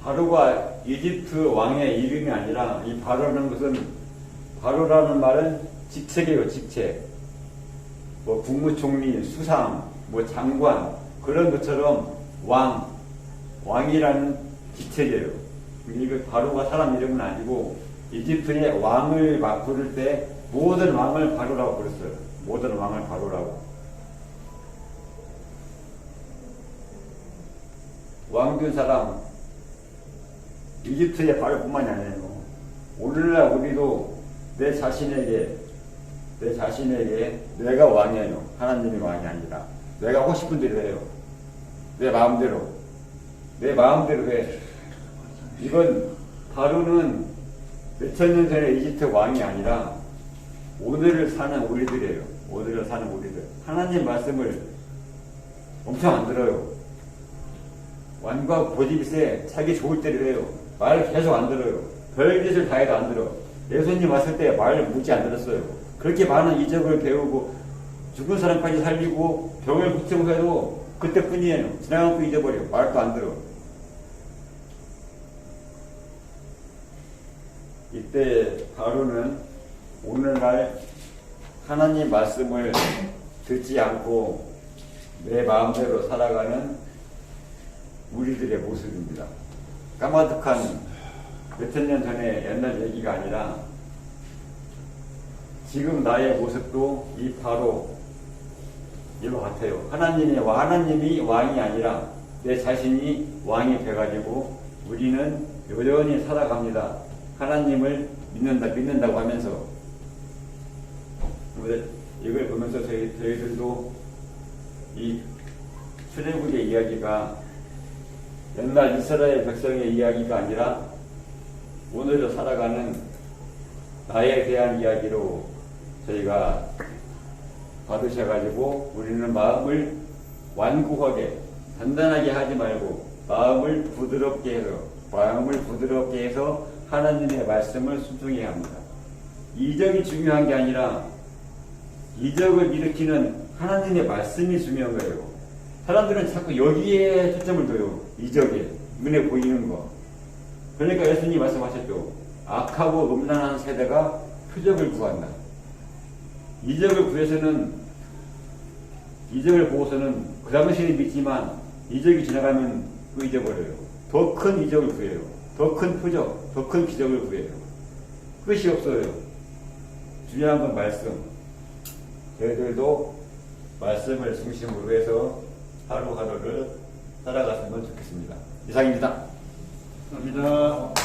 바로가 이집트 왕의 이름이 아니라 이 바로라는 말은 직책이에요. 직책. 뭐 국무총리, 수상, 뭐 장관 그런 것처럼 왕이라는 직책이에요. 이거 바로가 사람 이름은 아니고 이집트의 왕을 부를 때 모든 왕을 바로라고 부르어요. 모든 왕을 바로라고. 왕된 사람 이집트의 바로뿐만이 아니에요. 오늘날 우리도 내 자신에게 내가 왕이에요. 하나님이 왕이 아니라 내가 하고 싶은 대로 해요. 내 마음대로 해. 이건 바로는 몇천 년 전에 이집트 왕이 아니라 오늘을 사는 우리들이에요. 하나님 말씀을 엄청 안 들어요. 완과 고집세 자기 좋을 대로 해요. 말을 계속 안 들어요. 별짓을 다 해도 안 들어. 예수님 왔을 때 말을 묻지 안 들었어요. 그렇게 많은 이적을 배우고 죽은 사람까지 살리고 병을 고치고 해도 그때뿐이에요. 지나간 거 잊어버려. 말도 안 들어. 이때 바로는 오늘날 하나님 말씀을 듣지 않고 내 마음대로 살아가는 우리들의 모습입니다. 까마득한 몇천 년 전에 옛날 얘기가 아니라 지금 나의 모습도 이 바로 이와 같아요. 하나님이 왕이 아니라 내 자신이 왕이 돼가지고 우리는 여전히 살아갑니다. 하나님을 믿는다고 하면서 이걸 보면서 저희들도 이 출애굽의 이야기가 옛날 이스라엘 백성의 이야기가 아니라 오늘을 살아가는 나에 대한 이야기로 저희가 받으셔가지고 우리는 마음을 완고하게 단단하게 하지 말고 마음을 부드럽게 해서 하나님의 말씀을 순종해야 합니다. 이적이 중요한 게 아니라 이적을 일으키는 하나님의 말씀이 중요한 거예요. 사람들은 자꾸 여기에 초점을 둬요. 이적에 눈에 보이는 거. 그러니까 예수님이 말씀하셨죠. 악하고 음란한 세대가 표적을 구한다. 이적을 보고서는 그 당시에 믿지만 이적이 지나가면 그 잊어버려요. 더 큰 이적을 구해요. 더 큰 표적, 더 큰 기적을 구해요. 끝이 없어요. 중요한 건 말씀. 저희들도 말씀을 중심으로 해서 하루하루를 살아갔으면 좋겠습니다. 이상입니다. 감사합니다.